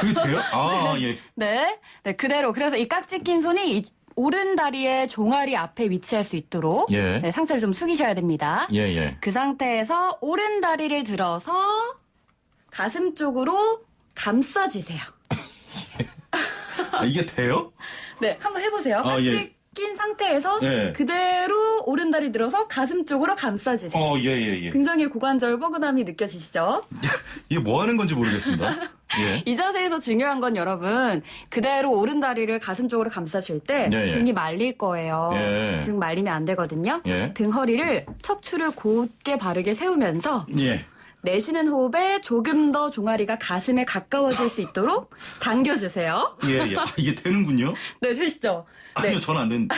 [SPEAKER 1] 그게 돼요? 아, 예.
[SPEAKER 4] 네, 그대로. 그래서 이 깍지 낀 손이 이 오른 다리의 종아리 앞에 위치할 수 있도록
[SPEAKER 1] 예.
[SPEAKER 4] 네, 상체를 좀 숙이셔야 됩니다.
[SPEAKER 1] 예, 예.
[SPEAKER 4] 그 상태에서 오른 다리를 들어서 가슴 쪽으로 감싸주세요.
[SPEAKER 1] 이게 돼요?
[SPEAKER 4] 네, 한번 해보세요.
[SPEAKER 1] 아,
[SPEAKER 4] 깍지
[SPEAKER 1] 예.
[SPEAKER 4] 낀 상태에서
[SPEAKER 1] 예.
[SPEAKER 4] 그대로 오른 다리 들어서 가슴 쪽으로 감싸주세요.
[SPEAKER 1] 예, 예, 예.
[SPEAKER 4] 굉장히 고관절 뻐근함이 느껴지시죠?
[SPEAKER 1] 이게 뭐 하는 건지 모르겠습니다. 예.
[SPEAKER 4] 이 자세에서 중요한 건 여러분 그대로 오른 다리를 가슴 쪽으로 감싸줄 때
[SPEAKER 1] 예, 예.
[SPEAKER 4] 등이 말릴 거예요.
[SPEAKER 1] 예.
[SPEAKER 4] 등 말리면 안 되거든요.
[SPEAKER 1] 예.
[SPEAKER 4] 등 허리를 척추를 곧게 바르게 세우면서
[SPEAKER 1] 예.
[SPEAKER 4] 내쉬는 호흡에 조금 더 종아리가 가슴에 가까워질 수 있도록 당겨주세요.
[SPEAKER 1] 예, 예. 이게 되는군요?
[SPEAKER 4] 네, 되시죠?
[SPEAKER 1] 아니요,
[SPEAKER 4] 네.
[SPEAKER 1] 저는 안 됩니다,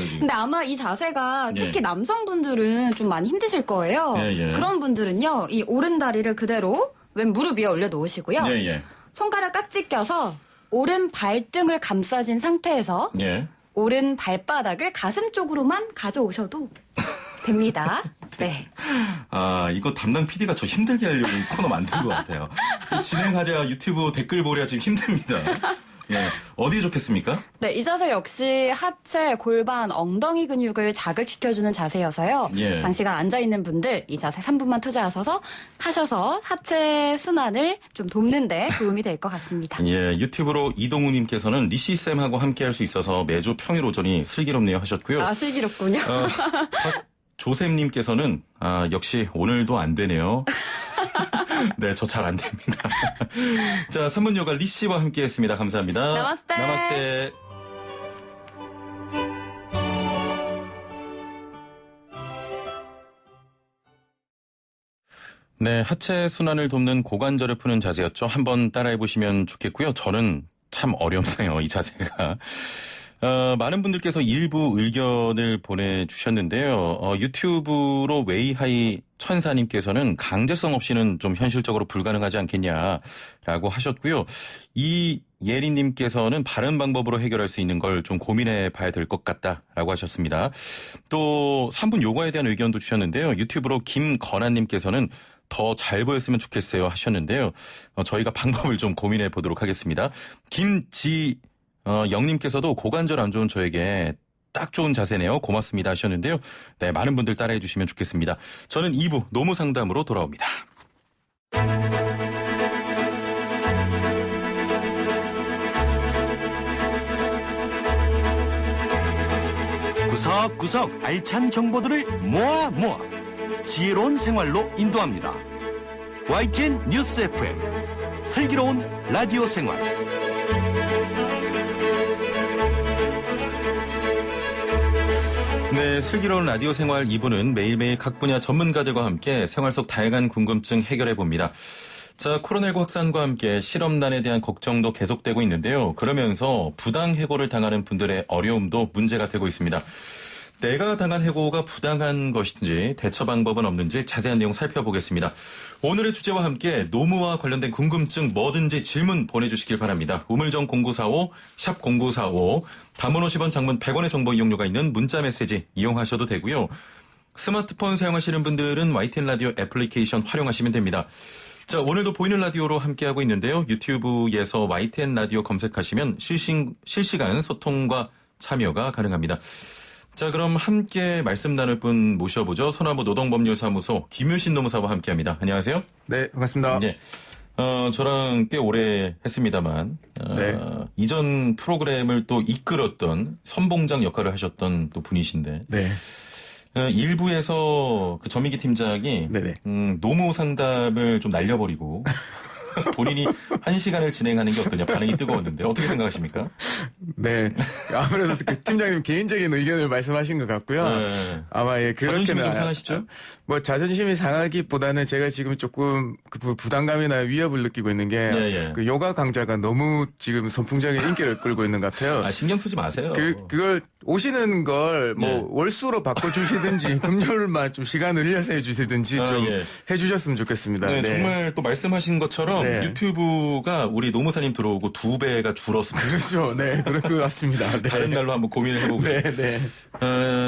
[SPEAKER 1] 지금.
[SPEAKER 4] 근데 아마 이 자세가
[SPEAKER 1] 예.
[SPEAKER 4] 특히 남성분들은 좀 많이 힘드실 거예요.
[SPEAKER 1] 예, 예.
[SPEAKER 4] 그런 분들은요, 이 오른 다리를 그대로 왼 무릎 위에 올려놓으시고요.
[SPEAKER 1] 예, 예.
[SPEAKER 4] 손가락 깍지 껴서 오른 발등을 감싸진 상태에서
[SPEAKER 1] 예.
[SPEAKER 4] 오른 발바닥을 가슴 쪽으로만 가져오셔도 됩니다. 네.
[SPEAKER 1] 이거 담당 PD가 저 힘들게 하려고 이 코너 만든 것 같아요. 진행하랴 유튜브 댓글 보랴 지금 힘듭니다. 예. 어디에 좋겠습니까?
[SPEAKER 4] 네, 이 자세 역시 하체, 골반, 엉덩이 근육을 자극시켜주는 자세여서요.
[SPEAKER 1] 예.
[SPEAKER 4] 장시간 앉아있는 분들 이 자세 3분만 투자하셔서 하체 순환을 좀 돕는데 도움이 될 것 같습니다.
[SPEAKER 1] 예, 유튜브로 이동우님께서는 리시쌤하고 함께 할 수 있어서 매주 평일 오전이 슬기롭네요 하셨고요.
[SPEAKER 4] 아, 슬기롭군요.
[SPEAKER 1] 조샘님께서는 역시 오늘도 안 되네요. 네, 저 잘 안 됩니다. 자, 3분 요가 리 씨와 함께 했습니다. 감사합니다.
[SPEAKER 4] 나마스테.
[SPEAKER 1] 나마스테. 네, 하체 순환을 돕는 고관절을 푸는 자세였죠. 한번 따라해 보시면 좋겠고요. 저는 참 어렵네요, 이 자세가. 많은 분들께서 일부 의견을 보내주셨는데요. 유튜브로 웨이하이 천사님께서는 강제성 없이는 좀 현실적으로 불가능하지 않겠냐라고 하셨고요. 이 예리님께서는 바른 방법으로 해결할 수 있는 걸 좀 고민해 봐야 될 것 같다라고 하셨습니다. 또 3분 요가에 대한 의견도 주셨는데요. 유튜브로 김건아님께서는 더 잘 보였으면 좋겠어요 하셨는데요. 저희가 방법을 좀 고민해 보도록 하겠습니다. 영님께서도 고관절 안 좋은 저에게 딱 좋은 자세네요. 고맙습니다 하셨는데요. 네, 많은 분들 따라해 주시면 좋겠습니다. 저는 2부 노무 상담으로 돌아옵니다.
[SPEAKER 2] 구석구석 알찬 정보들을 모아 지혜로운 생활로 인도합니다. YTN 뉴스 FM 슬기로운 라디오 생활.
[SPEAKER 1] 네, 슬기로운 라디오 생활 2부는 매일매일 각 분야 전문가들과 함께 생활 속 다양한 궁금증 해결해 봅니다. 자, 코로나19 확산과 함께 실업난에 대한 걱정도 계속되고 있는데요. 그러면서 부당해고를 당하는 분들의 어려움도 문제가 되고 있습니다. 내가 당한 해고가 부당한 것인지 대처 방법은 없는지 자세한 내용 살펴보겠습니다. 오늘의 주제와 함께 노무와 관련된 궁금증 뭐든지 질문 보내주시길 바랍니다. 우물정 0945, 샵 0945, 단문 50원, 장문 100원의 정보 이용료가 있는 문자 메시지 이용하셔도 되고요. 스마트폰 사용하시는 분들은 YTN 라디오 애플리케이션 활용하시면 됩니다. 자, 오늘도 보이는 라디오로 함께하고 있는데요. 유튜브에서 YTN 라디오 검색하시면 실시간 소통과 참여가 가능합니다. 자, 그럼 함께 말씀 나눌 분 모셔보죠. 소나무 노동법률사무소 김효신 노무사와 함께합니다. 안녕하세요.
[SPEAKER 5] 네, 반갑습니다.
[SPEAKER 1] 네. 저랑 꽤 오래 했습니다만,
[SPEAKER 5] 네.
[SPEAKER 1] 이전 프로그램을 또 이끌었던 선봉장 역할을 하셨던 또 분이신데,
[SPEAKER 5] 네.
[SPEAKER 1] 일부에서 그 전민기 팀장이
[SPEAKER 5] 네네.
[SPEAKER 1] 노무 상담을 좀 날려버리고 본인이 1시간을 진행하는 게 어떠냐 반응이 뜨거웠는데 어떻게 생각하십니까?
[SPEAKER 5] 네. 아무래도 그 팀장님 개인적인 의견을 말씀하신 것 같고요.
[SPEAKER 1] 네.
[SPEAKER 5] 아마 예, 그렇게는
[SPEAKER 1] 자존심이 좀 상하시죠?
[SPEAKER 5] 뭐 자존심이 상하기보다는 제가 지금 조금 그 부담감이나 위협을 느끼고 있는 게
[SPEAKER 1] 예.
[SPEAKER 5] 그 요가 강좌가 너무 지금 선풍적인 인기를 끌고 있는 것 같아요.
[SPEAKER 1] 신경 쓰지 마세요.
[SPEAKER 5] 그걸 오시는 걸 뭐
[SPEAKER 1] 네.
[SPEAKER 5] 월수로 바꿔주시든지 금요일만 좀 시간을 흘려서 해주시든지 좀
[SPEAKER 1] 예.
[SPEAKER 5] 해주셨으면 좋겠습니다.
[SPEAKER 1] 네,
[SPEAKER 5] 네.
[SPEAKER 1] 정말 또 말씀하신 것처럼
[SPEAKER 5] 네.
[SPEAKER 1] 유튜브가 우리 노무사님 들어오고 2배가 줄었습니다.
[SPEAKER 5] 그렇죠. 네, 그럴 것 같습니다. 네.
[SPEAKER 1] 다른 날로 한번 고민을 해보고요.
[SPEAKER 5] 네.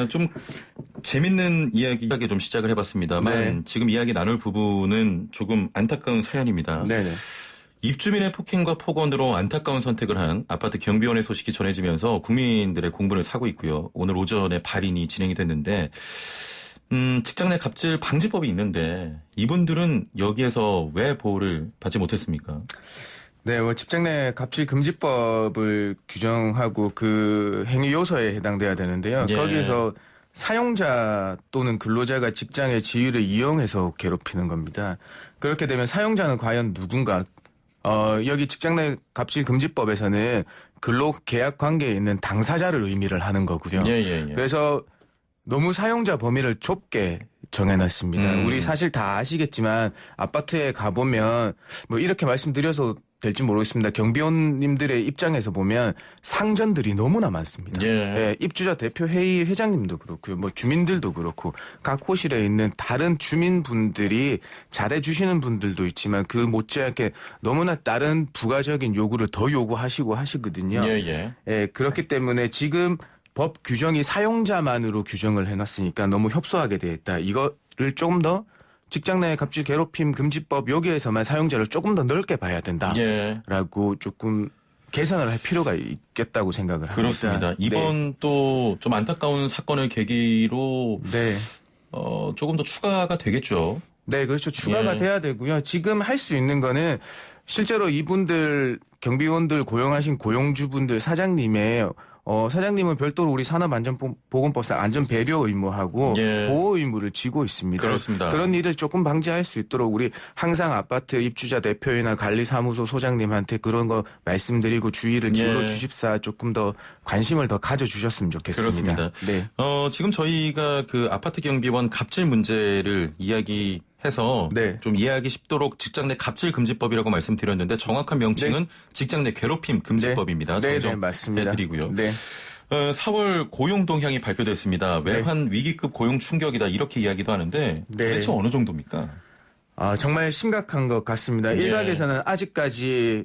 [SPEAKER 1] 좀 재밌는 이야기하게 좀 시작을 해봤습니다만
[SPEAKER 5] 네.
[SPEAKER 1] 지금 이야기 나눌 부분은 조금 안타까운 사연입니다.
[SPEAKER 5] 네네.
[SPEAKER 1] 입주민의 폭행과 폭언으로 안타까운 선택을 한 아파트 경비원의 소식이 전해지면서 국민들의 공분을 사고 있고요. 오늘 오전에 발인이 진행이 됐는데 직장 내 갑질 방지법이 있는데 이분들은 여기에서 왜 보호를 받지 못했습니까?
[SPEAKER 5] 네, 뭐 직장 내 갑질 금지법을 규정하고 그 행위 요소에 해당돼야 되는데요.
[SPEAKER 1] 예.
[SPEAKER 5] 거기에서 사용자 또는 근로자가 직장의 지위를 이용해서 괴롭히는 겁니다. 그렇게 되면 사용자는 과연 누군가? 여기 직장 내 갑질 금지법에서는 근로 계약 관계에 있는 당사자를 의미를 하는 거고요.
[SPEAKER 1] 예.
[SPEAKER 5] 그래서 너무 사용자 범위를 좁게 정해놨습니다. 우리 사실 다 아시겠지만 아파트에 가보면 뭐 이렇게 말씀드려서 될지 모르겠습니다. 경비원님들의 입장에서 보면 상전들이 너무나 많습니다.
[SPEAKER 1] 예.
[SPEAKER 5] 입주자 대표 회의 회장님도 그렇고요. 뭐 주민들도 그렇고 각 호실에 있는 다른 주민분들이 잘해주시는 분들도 있지만 그 못지않게 너무나 다른 부가적인 요구를 더 요구하시고 하시거든요.
[SPEAKER 1] 예.
[SPEAKER 5] 그렇기 때문에 지금 법 규정이 사용자만으로 규정을 해놨으니까 너무 협소하게 돼 있다. 이거를 조금 더 직장 내 갑질 괴롭힘 금지법 여기에서만 사용자를 조금 더 넓게 봐야 된다라고 조금 개선을 할 필요가 있겠다고 생각을 합니다.
[SPEAKER 1] 그렇습니다. 이번 또 좀 안타까운 사건을 계기로
[SPEAKER 5] 네.
[SPEAKER 1] 조금 더 추가가 되겠죠.
[SPEAKER 5] 네, 그렇죠. 추가가 돼야 되고요. 지금 할 수 있는 거는 실제로 이분들 경비원들 고용하신 고용주분들 사장님의 사장님은 별도로 우리 산업안전보건법상 안전배려 의무하고 보호 의무를 지고 있습니다.
[SPEAKER 1] 그렇습니다.
[SPEAKER 5] 그런 일을 조금 방지할 수 있도록 우리 항상 아파트 입주자 대표이나 관리사무소 소장님한테 그런 거 말씀드리고 주의를 기울여 주십사 조금 더 관심을 더 가져주셨으면 좋겠습니다.
[SPEAKER 1] 그렇습니다.
[SPEAKER 5] 네.
[SPEAKER 1] 지금 저희가 그 아파트 경비원 갑질 문제를 이야기해서 좀 이해하기 쉽도록 직장 내 갑질 금지법이라고 말씀드렸는데 정확한 명칭은 직장 내 괴롭힘 금지법입니다.
[SPEAKER 5] 네, 맞습니다.
[SPEAKER 1] 해드리고요.
[SPEAKER 5] 네.
[SPEAKER 1] 4월 고용 동향이 발표됐습니다. 외환 위기급 고용 충격이다 이렇게 이야기도 하는데
[SPEAKER 5] 네.
[SPEAKER 1] 대체 어느 정도입니까?
[SPEAKER 5] 정말 심각한 것 같습니다.
[SPEAKER 1] 예.
[SPEAKER 5] 일각에서는 아직까지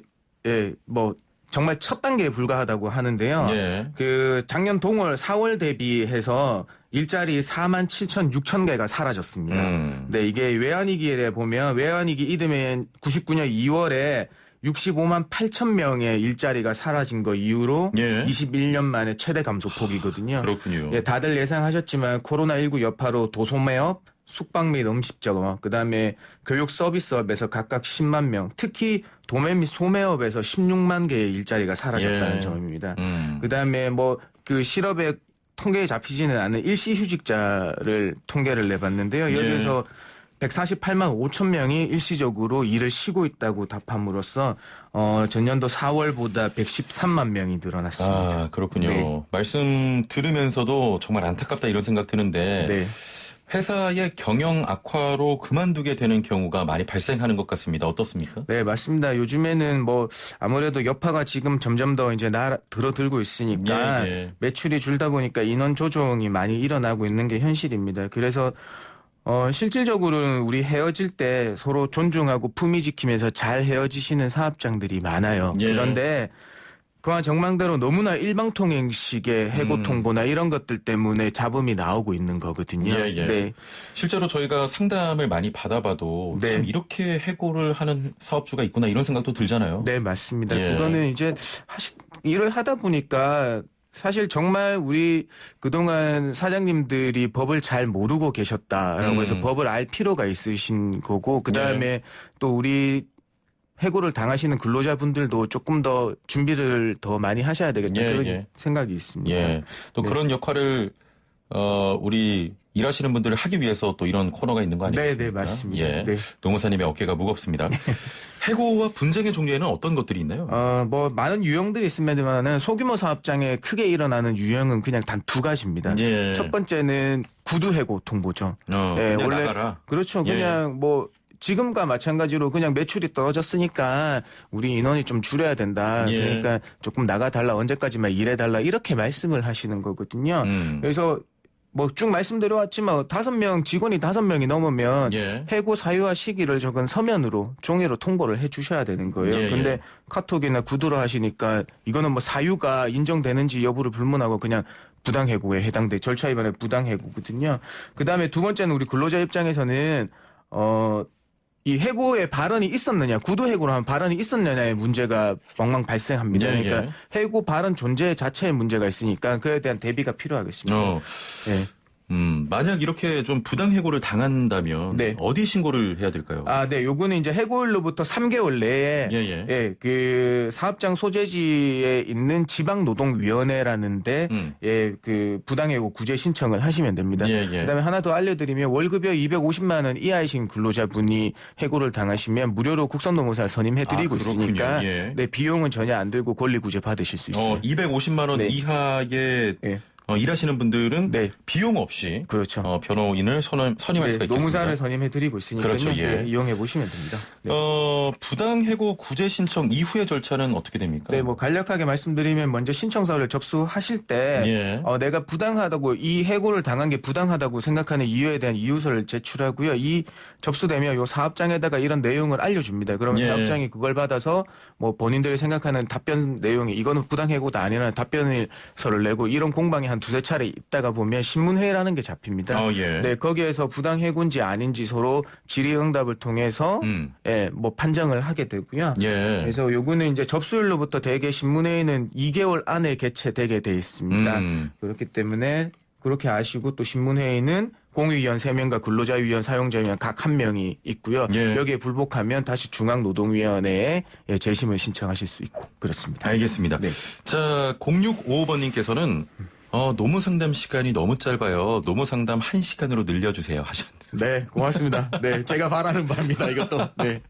[SPEAKER 5] 뭐 정말 첫 단계에 불과하다고 하는데요.
[SPEAKER 1] 예.
[SPEAKER 5] 그 작년 동월 4월 대비해서 일자리 47,600개가 사라졌습니다. 네, 이게 외환위기에 대해 보면 외환위기 이듬해 99년 2월에 65만 8천 명의 일자리가 사라진 거 이후로
[SPEAKER 1] 예.
[SPEAKER 5] 21년 만에 최대 감소폭이거든요.
[SPEAKER 1] 그렇군요.
[SPEAKER 5] 예, 다들 예상하셨지만 코로나19 여파로 도소매업, 숙박 및 음식점, 그다음에 교육 서비스업에서 각각 10만 명, 특히 도매 및 소매업에서 16만 개의 일자리가 사라졌다는
[SPEAKER 1] 예.
[SPEAKER 5] 점입니다. 그다음에 뭐 그 실업의 통계에 잡히지는 않은 일시휴직자를 통계를 내봤는데요. 여기에서 148만 5천 명이 일시적으로 일을 쉬고 있다고 답함으로써 전년도 4월보다 113만 명이 늘어났습니다.
[SPEAKER 1] 아, 그렇군요.
[SPEAKER 5] 네.
[SPEAKER 1] 말씀 들으면서도 정말 안타깝다 이런 생각 드는데
[SPEAKER 5] 네.
[SPEAKER 1] 회사의 경영 악화로 그만두게 되는 경우가 많이 발생하는 것 같습니다. 어떻습니까?
[SPEAKER 5] 네, 맞습니다. 요즘에는 뭐 아무래도 여파가 지금 점점 더 이제 들어들고 있으니까
[SPEAKER 1] 예.
[SPEAKER 5] 매출이 줄다 보니까 인원 조정이 많이 일어나고 있는 게 현실입니다. 그래서 실질적으로는 우리 헤어질 때 서로 존중하고 품위 지키면서 잘 헤어지시는 사업장들이 많아요.
[SPEAKER 1] 예.
[SPEAKER 5] 그런데 그와 정망대로 너무나 일방통행식의 해고 통보나 이런 것들 때문에 잡음이 나오고 있는 거거든요.
[SPEAKER 1] 예, 예.
[SPEAKER 5] 네.
[SPEAKER 1] 실제로 저희가 상담을 많이 받아봐도
[SPEAKER 5] 네.
[SPEAKER 1] 참 이렇게 해고를 하는 사업주가 있구나 이런 생각도 들잖아요.
[SPEAKER 5] 네, 맞습니다.
[SPEAKER 1] 예.
[SPEAKER 5] 그거는 이제 일을 하다 보니까 사실 정말 우리 그동안 사장님들이 법을 잘 모르고 계셨다라고 해서 법을 알 필요가 있으신 거고 그다음에 또 우리 해고를 당하시는 근로자분들도 조금 더 준비를 더 많이 하셔야 되겠다
[SPEAKER 1] 예,
[SPEAKER 5] 그런
[SPEAKER 1] 예.
[SPEAKER 5] 생각이 있습니다.
[SPEAKER 1] 예. 또
[SPEAKER 5] 네.
[SPEAKER 1] 그런 역할을 우리 일하시는 분들을 하기 위해서 또 이런 코너가 있는 거 아니겠습니까?
[SPEAKER 5] 네, 맞습니다.
[SPEAKER 1] 예.
[SPEAKER 5] 네.
[SPEAKER 1] 노무사님의 어깨가 무겁습니다. 해고와 분쟁의 종류에는 어떤 것들이 있나요?
[SPEAKER 5] 뭐 많은 유형들이 있습니다만은 소규모 사업장에 크게 일어나는 유형은 그냥 단 두 가지입니다.
[SPEAKER 1] 예.
[SPEAKER 5] 첫 번째는 구두 해고 통보죠. 예,
[SPEAKER 1] 그냥 나가라.
[SPEAKER 5] 그렇죠.
[SPEAKER 1] 예.
[SPEAKER 5] 그냥 뭐 지금과 마찬가지로 그냥 매출이 떨어졌으니까 우리 인원이 좀 줄여야 된다.
[SPEAKER 1] 예.
[SPEAKER 5] 그러니까 조금 나가달라. 언제까지만 일해달라. 이렇게 말씀을 하시는 거거든요. 그래서 뭐 쭉 말씀드려왔지만 5명 직원이 5명이 넘으면
[SPEAKER 1] 예.
[SPEAKER 5] 해고 사유와 시기를 적은 서면으로 종이로 통보를 해 주셔야 되는 거예요.
[SPEAKER 1] 예,
[SPEAKER 5] 근데
[SPEAKER 1] 예.
[SPEAKER 5] 카톡이나 구두로 하시니까 이거는 뭐 사유가 인정되는지 여부를 불문하고 그냥 부당해고에 해당돼 절차 위반의 부당해고거든요. 그다음에 두 번째는 우리 근로자 입장에서는 이 해고의 발언이 있었느냐, 구두 해고로 하면 발언이 있었느냐의 문제가 왕왕 발생합니다.
[SPEAKER 1] 예,
[SPEAKER 5] 그러니까 해고 발언 존재 자체에 문제가 있으니까 그에 대한 대비가 필요하겠습니다. 네.
[SPEAKER 1] 만약 이렇게 좀 부당해고를 당한다면
[SPEAKER 5] 네.
[SPEAKER 1] 어디 신고를 해야 될까요?
[SPEAKER 5] 네, 요거는 이제 해고일로부터 3개월 내에
[SPEAKER 1] 예.
[SPEAKER 5] 그 사업장 소재지에 있는 지방노동위원회라는데 그 부당해고 구제 신청을 하시면 됩니다.
[SPEAKER 1] 예.
[SPEAKER 5] 그다음에 하나 더 알려드리면 월급여 250만 원 이하이신 근로자분이 해고를 당하시면 무료로 국선노무사를 선임해드리고
[SPEAKER 1] 그렇군요.
[SPEAKER 5] 있으니까
[SPEAKER 1] 예.
[SPEAKER 5] 네, 비용은 전혀 안 들고 권리구제 받으실 수 있어요.
[SPEAKER 1] 250만 원
[SPEAKER 5] 네.
[SPEAKER 1] 이하의
[SPEAKER 5] 예.
[SPEAKER 1] 일하시는 분들은
[SPEAKER 5] 네.
[SPEAKER 1] 비용 없이
[SPEAKER 5] 그렇죠.
[SPEAKER 1] 변호인을 선임할 수가 있겠습니다.
[SPEAKER 5] 노무사를 선임해드리고 있으니까
[SPEAKER 1] 그렇죠, 예.
[SPEAKER 5] 이용해 보시면 됩니다. 네.
[SPEAKER 1] 부당해고 구제 신청 이후의 절차는 어떻게 됩니까?
[SPEAKER 5] 네, 뭐 간략하게 말씀드리면 먼저 신청서를 접수하실 때 내가 부당하다고 이 해고를 당한 게 부당하다고 생각하는 이유에 대한 이유서를 제출하고요. 이 접수되면 요 사업장에다가 이런 내용을 알려줍니다. 그러면 사업장이 그걸 받아서 뭐 본인들이 생각하는 답변 내용이 이거는 부당해고다 아니라는 답변서를 내고 이런 공방이 한 두세 차례 있다가 보면 신문회의라는 게 잡힙니다. 네, 거기에서 부당해고인지 아닌지 서로 질의응답을 통해서 뭐 판정을 하게 되고요. 그래서 요거는 이제 접수일로부터 대개 신문회의는 2개월 안에 개최되게 돼 있습니다. 그렇기 때문에 그렇게 아시고 또 신문회의는 공위위원 3명과 근로자위원, 사용자위원 각 1명이 있고요. 여기에 불복하면 다시 중앙노동위원회에 재심을 신청하실 수 있고 그렇습니다.
[SPEAKER 1] 알겠습니다.
[SPEAKER 5] 네.
[SPEAKER 1] 자, 0655번님께서는 노무 상담 시간이 너무 짧아요. 노무 상담 1시간으로 늘려주세요 하셨는데.
[SPEAKER 5] 네, 고맙습니다. 네, 제가 바라는 바입니다. 이것도. 네.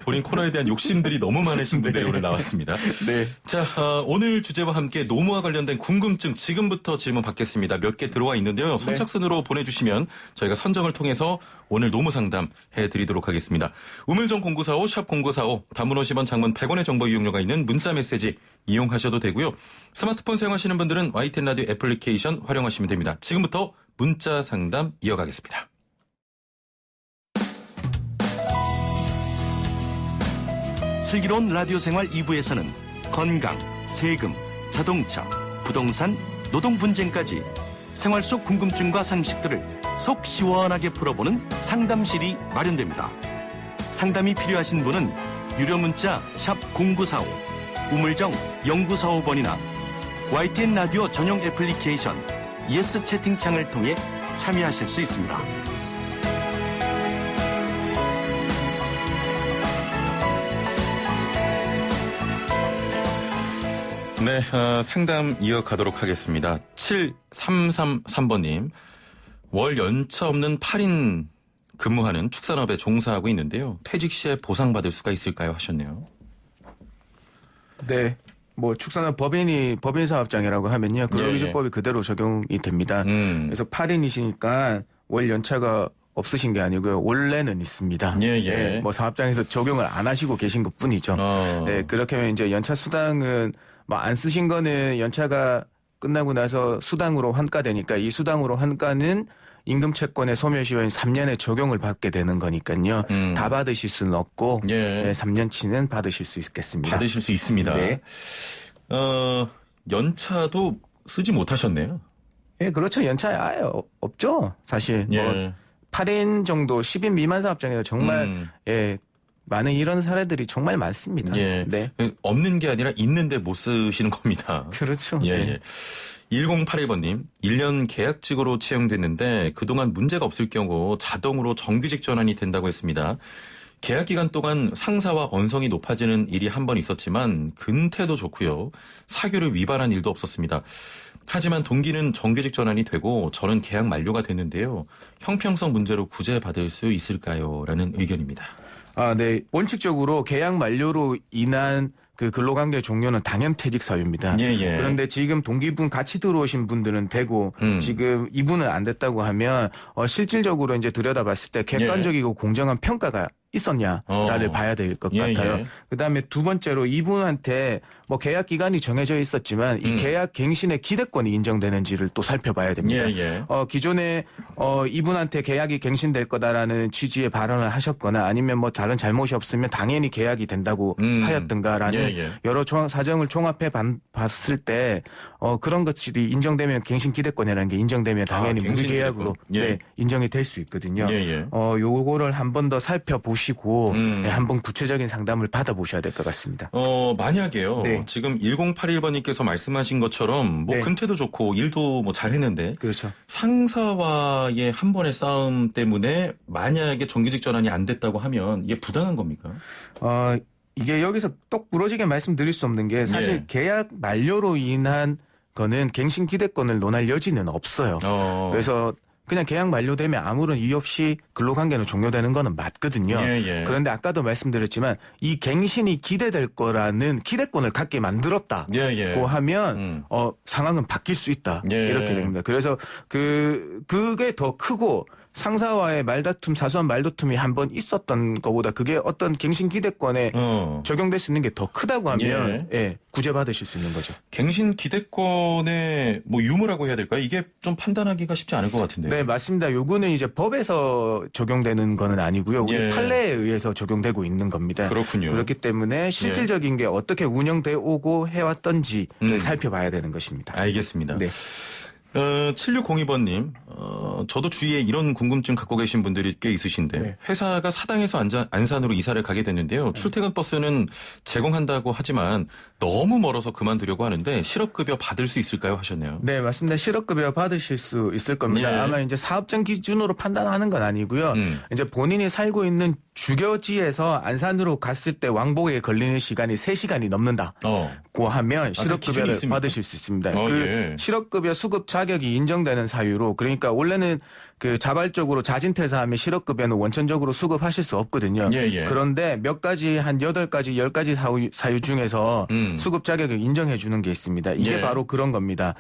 [SPEAKER 1] 본인 코너에 대한 욕심들이 너무 많으신 분들이
[SPEAKER 5] 네.
[SPEAKER 1] 오늘 나왔습니다.
[SPEAKER 5] 네.
[SPEAKER 1] 자, 오늘 주제와 함께 노무와 관련된 궁금증 지금부터 질문 받겠습니다. 몇 개 들어와 있는데요. 선착순으로 보내주시면 저희가 선정을 통해서 오늘 노무 상담 해드리도록 하겠습니다. 우물정 0945 샵 0945 단문 50원 장문 100원의 정보 이용료가 있는 문자 메시지 이용하셔도 되고요. 스마트폰 사용하시는 분들은 YTN 라디오 애플리케이션 활용하시면 됩니다. 지금부터 문자 상담 이어가겠습니다.
[SPEAKER 2] 슬기로운 라디오 생활 2부에서는 건강, 세금, 자동차, 부동산, 노동 분쟁까지 생활 속 궁금증과 상식들을 속 시원하게 풀어보는 상담실이 마련됩니다. 상담이 필요하신 분은 유료 문자 샵 0945, 우물정 0945번이나 YTN 라디오 전용 애플리케이션 예스 채팅창을 통해 참여하실 수 있습니다.
[SPEAKER 1] 네, 상담 이어가도록 하겠습니다. 7333번님, 월 연차 없는 8인 근무하는 축산업에 종사하고 있는데요. 퇴직 시에 보상받을 수가 있을까요? 하셨네요.
[SPEAKER 5] 네. 뭐 축산업 법인 사업장이라고 하면요. 근로기준법이 그대로 적용이 됩니다. 그래서 8인이시니까 월 연차가 없으신 게 아니고요. 원래는 있습니다.
[SPEAKER 1] 예.
[SPEAKER 5] 뭐 사업장에서 적용을 안 하시고 계신 것 뿐이죠. 네, 그렇게 하면 이제 연차 수당은 뭐 안 쓰신 거는 연차가 끝나고 나서 수당으로 환가되니까 이 수당으로 환가는 임금 채권의 소멸시효인 3년에 적용을 받게 되는 거니까요. 다 받으실 수는 없고 네, 3년치는 받으실 수 있겠습니다.
[SPEAKER 1] 받으실 수 있습니다.
[SPEAKER 5] 네.
[SPEAKER 1] 연차도 쓰지 못하셨네요.
[SPEAKER 5] 예, 그렇죠. 연차 아예 없죠. 사실 뭐 8인 정도 10인 미만 사업장에서 정말 예, 많은 이런 사례들이 정말 많습니다.
[SPEAKER 1] 예.
[SPEAKER 5] 네.
[SPEAKER 1] 없는 게 아니라 있는데 못 쓰시는 겁니다.
[SPEAKER 5] 그렇죠.
[SPEAKER 1] 예.
[SPEAKER 5] 네.
[SPEAKER 1] 1081번님, 1년 계약직으로 채용됐는데 그동안 문제가 없을 경우 자동으로 정규직 전환이 된다고 했습니다. 계약 기간 동안 상사와 언성이 높아지는 일이 한 번 있었지만 근태도 좋고요. 사규를 위반한 일도 없었습니다. 하지만 동기는 정규직 전환이 되고 저는 계약 만료가 됐는데요. 형평성 문제로 구제받을 수 있을까요? 라는 의견입니다.
[SPEAKER 5] 네. 원칙적으로 계약 만료로 인한 그 근로관계 종료는 당연퇴직 사유입니다.
[SPEAKER 1] 예.
[SPEAKER 5] 그런데 지금 동기분 같이 들어오신 분들은 되고 지금 이분은 안 됐다고 하면 실질적으로 이제 들여다봤을 때 객관적이고 공정한 평가가 있었냐를 봐야 될 것 같아요. 그다음에 두 번째로 이분한테 뭐 계약 기간이 정해져 있었지만 이 계약 갱신의 기대권이 인정되는지를 또 살펴봐야 됩니다. 기존에 이분한테 계약이 갱신될 거다라는 취지의 발언을 하셨거나 아니면 뭐 다른 잘못이 없으면 당연히 계약이 된다고 하였던가라는 여러 사정을 종합해 봤을 때 그런 것들이 인정되면 갱신 기대권이라는 게 인정되면 당연히 무기계약으로 네, 인정이 될 수 있거든요. 요거를 한 번 더 살펴보시고 네, 한번 구체적인 상담을 받아보셔야 될 것 같습니다.
[SPEAKER 1] 만약에요.
[SPEAKER 5] 네.
[SPEAKER 1] 지금 1081번님께서 말씀하신 것처럼 뭐
[SPEAKER 5] 네.
[SPEAKER 1] 근태도 좋고 일도 뭐 잘했는데
[SPEAKER 5] 그렇죠.
[SPEAKER 1] 상사와의 한 번의 싸움 때문에 만약에 정규직 전환이 안 됐다고 하면 이게 부당한 겁니까?
[SPEAKER 5] 이게 여기서 똑 부러지게 말씀드릴 수 없는 게 사실 계약 만료로 인한 거는 갱신 기대권을 논할 여지는 없어요. 그래서 그냥 계약 만료되면 아무런 이유 없이 근로관계는 종료되는 거는 맞거든요. 그런데 아까도 말씀드렸지만 이 갱신이 기대될 거라는 기대권을 갖게 만들었다고 하면 상황은 바뀔 수 있다. 이렇게 됩니다. 그래서 그게 더 크고 상사와의 말다툼, 사소한 말다툼이 한 번 있었던 것보다 그게 어떤 갱신 기대권에 적용될 수 있는 게 더 크다고 하면 구제받으실 수 있는 거죠.
[SPEAKER 1] 갱신 기대권의 뭐 유무라고 해야 될까요? 이게 좀 판단하기가 쉽지 않을 것 같은데요.
[SPEAKER 5] 네, 맞습니다. 요거는 이제 법에서 적용되는 거는 아니고요. 우리 판례에 의해서 적용되고 있는 겁니다.
[SPEAKER 1] 그렇군요.
[SPEAKER 5] 그렇기 때문에 실질적인 게 어떻게 운영되어 오고 해왔던지를 살펴봐야 되는 것입니다.
[SPEAKER 1] 알겠습니다.
[SPEAKER 5] 네.
[SPEAKER 1] 7602번님, 저도 주위에 이런 궁금증 갖고 계신 분들이 꽤 있으신데 회사가 사당에서 안산으로 이사를 가게 됐는데요. 출퇴근 버스는 제공한다고 하지만 너무 멀어서 그만두려고 하는데 실업급여 받을 수 있을까요? 하셨네요.
[SPEAKER 5] 네, 맞습니다. 실업급여 받으실 수 있을 겁니다. 아마 이제 사업장 기준으로 판단하는 건 아니고요. 이제 본인이 살고 있는 주거지에서 안산으로 갔을 때 왕복에 걸리는 시간이 3시간이 넘는다고 하면 실업급여를 받으실 수 있습니다. 실업급여 수급 자격이 인정되는 사유로 그러니까 원래는 그 자발적으로 자진퇴사하면 실업급여는 원천적으로 수급하실 수 없거든요.
[SPEAKER 1] 예, 예.
[SPEAKER 5] 그런데 몇 가지 한 8가지, 10가지 사유 중에서 수급 자격을 인정해 주는 게 있습니다. 이게
[SPEAKER 1] 예.
[SPEAKER 5] 바로 그런 겁니다.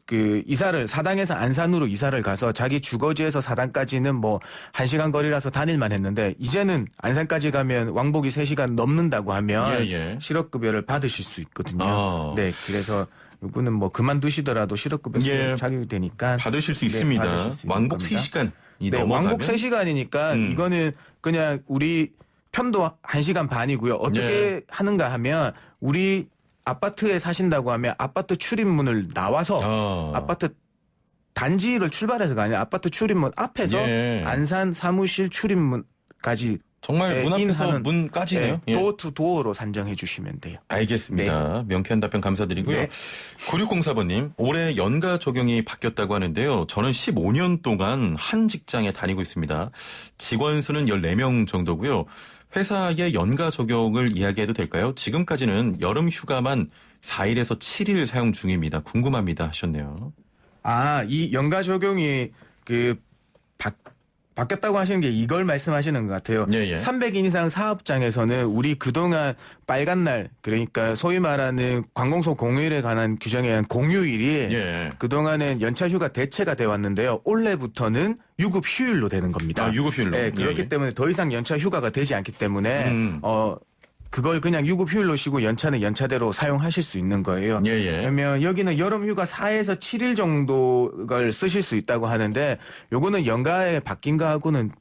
[SPEAKER 5] 그 이사를 사당에서 안산으로 이사를 가서 자기 주거지에서 사당까지는 뭐 1시간 거리라서 다닐만 했는데 이제는 안산까지 가면 왕복이 3시간 넘는다고 하면
[SPEAKER 1] 예, 예.
[SPEAKER 5] 실업급여를 받으실 수 있거든요.
[SPEAKER 1] 아.
[SPEAKER 5] 네, 그래서 이분은 뭐 그만두시더라도 실업급여
[SPEAKER 1] 예.
[SPEAKER 5] 자격이 되니까
[SPEAKER 1] 받으실 수
[SPEAKER 5] 네,
[SPEAKER 1] 있습니다.
[SPEAKER 5] 받으실 수 있는
[SPEAKER 1] 왕복
[SPEAKER 5] 겁니다.
[SPEAKER 1] 3시간이
[SPEAKER 5] 네,
[SPEAKER 1] 넘어가면
[SPEAKER 5] 왕복 3시간이니까 이거는 그냥 우리 편도 1시간 반이고요. 어떻게
[SPEAKER 1] 예.
[SPEAKER 5] 하는가 하면 우리 아파트에 사신다고 하면 아파트 출입문을 나와서 아파트 단지를 출발해서가 아니라 아파트 출입문 앞에서
[SPEAKER 1] 예.
[SPEAKER 5] 안산 사무실 출입문까지
[SPEAKER 1] 정말 문 앞에서
[SPEAKER 5] 인하는
[SPEAKER 1] 문까지네요. 예.
[SPEAKER 5] 도어 투 도어로 산정해 주시면 돼요.
[SPEAKER 1] 알겠습니다. 명쾌한 답변 감사드리고요.
[SPEAKER 5] 네.
[SPEAKER 1] 9604번님, 올해 연가 적용이 바뀌었다고 하는데요. 저는 15년 동안 한 직장에 다니고 있습니다. 직원 수는 14명 정도고요. 회사의 연가 적용을 이야기해도 될까요? 지금까지는 여름 휴가만 4일에서 7일 사용 중입니다. 궁금합니다 하셨네요.
[SPEAKER 5] 아, 이 연가 적용이 바뀌었다고 하시는 게 이걸 말씀하시는 것 같아요.
[SPEAKER 1] 예, 예.
[SPEAKER 5] 300인 이상 사업장에서는 우리 그동안 빨간 날, 그러니까 소위 말하는 관공서 공휴일에 관한 규정에 의한 공휴일이
[SPEAKER 1] 예.
[SPEAKER 5] 그동안은 연차 휴가 대체가 돼 왔는데요. 올해부터는 유급 휴일로 되는 겁니다.
[SPEAKER 1] 아, 유급 휴일로.
[SPEAKER 5] 네, 그렇기
[SPEAKER 1] 예, 예.
[SPEAKER 5] 때문에 더 이상 연차 휴가가 되지 않기 때문에 그걸 그냥 유급 휴일로 쉬고 연차는 연차대로 사용하실 수 있는 거예요.
[SPEAKER 1] 예, 예.
[SPEAKER 5] 그러면 여기는 여름 휴가 4에서 7일 정도를 쓰실 수 있다고 하는데 요거는 연가에 바뀐 거하고는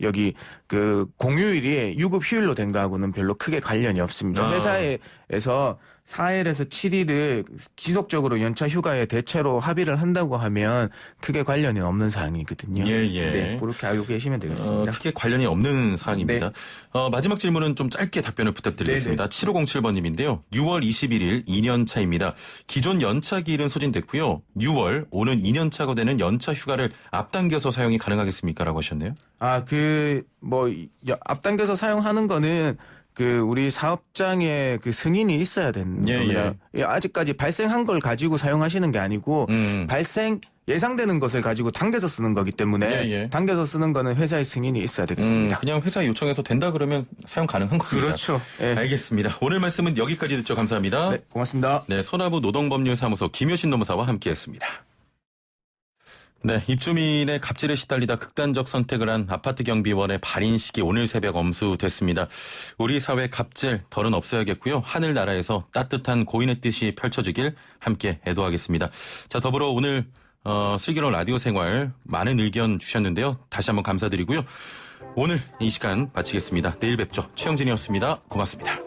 [SPEAKER 5] 여기 그 공휴일이 유급 휴일로 된 거하고는 별로 크게 관련이 없습니다.
[SPEAKER 1] 아.
[SPEAKER 5] 회사에서 4일에서 7일을 지속적으로 연차 휴가에 대체로 합의를 한다고 하면 크게 관련이 없는 사항이거든요.
[SPEAKER 1] 예, 예.
[SPEAKER 5] 네, 그렇게 알고 계시면 되겠습니다.
[SPEAKER 1] 크게 관련이 없는 사항입니다. 마지막 질문은 좀 짧게 답변을 부탁드리겠습니다. 7507번님인데요. 6월 21일 2년 차입니다. 기존 연차 기일은 소진됐고요. 6월 오는 2년 차가 되는 연차 휴가를 앞당겨서 사용이 가능하겠습니까? 라고 하셨네요.
[SPEAKER 5] 앞당겨서 사용하는 거는 우리 사업장에 승인이 있어야 되는
[SPEAKER 1] 예,
[SPEAKER 5] 겁니다. 아직까지 발생한 걸 가지고 사용하시는 게 아니고 예상되는 것을 가지고 당겨서 쓰는 거기 때문에
[SPEAKER 1] 예, 예.
[SPEAKER 5] 당겨서 쓰는 거는 회사의 승인이 있어야 되겠습니다.
[SPEAKER 1] 그냥 회사 요청해서 된다 그러면 사용 가능한 겁니다.
[SPEAKER 5] 그렇죠. 예.
[SPEAKER 1] 알겠습니다. 오늘 말씀은 여기까지 듣죠. 감사합니다.
[SPEAKER 5] 네, 고맙습니다.
[SPEAKER 1] 네, 서나부 노동법률사무소 김효신 노무사와 함께했습니다. 네, 입주민의 갑질에 시달리다 극단적 선택을 한 아파트 경비원의 발인식이 오늘 새벽 엄수됐습니다. 우리 사회 갑질 덜은 없어야겠고요. 하늘나라에서 따뜻한 고인의 뜻이 펼쳐지길 함께 애도하겠습니다. 자, 더불어 오늘 슬기로운 라디오 생활 많은 의견 주셨는데요. 다시 한번 감사드리고요. 오늘 이 시간 마치겠습니다. 내일 뵙죠. 최영진이었습니다. 고맙습니다.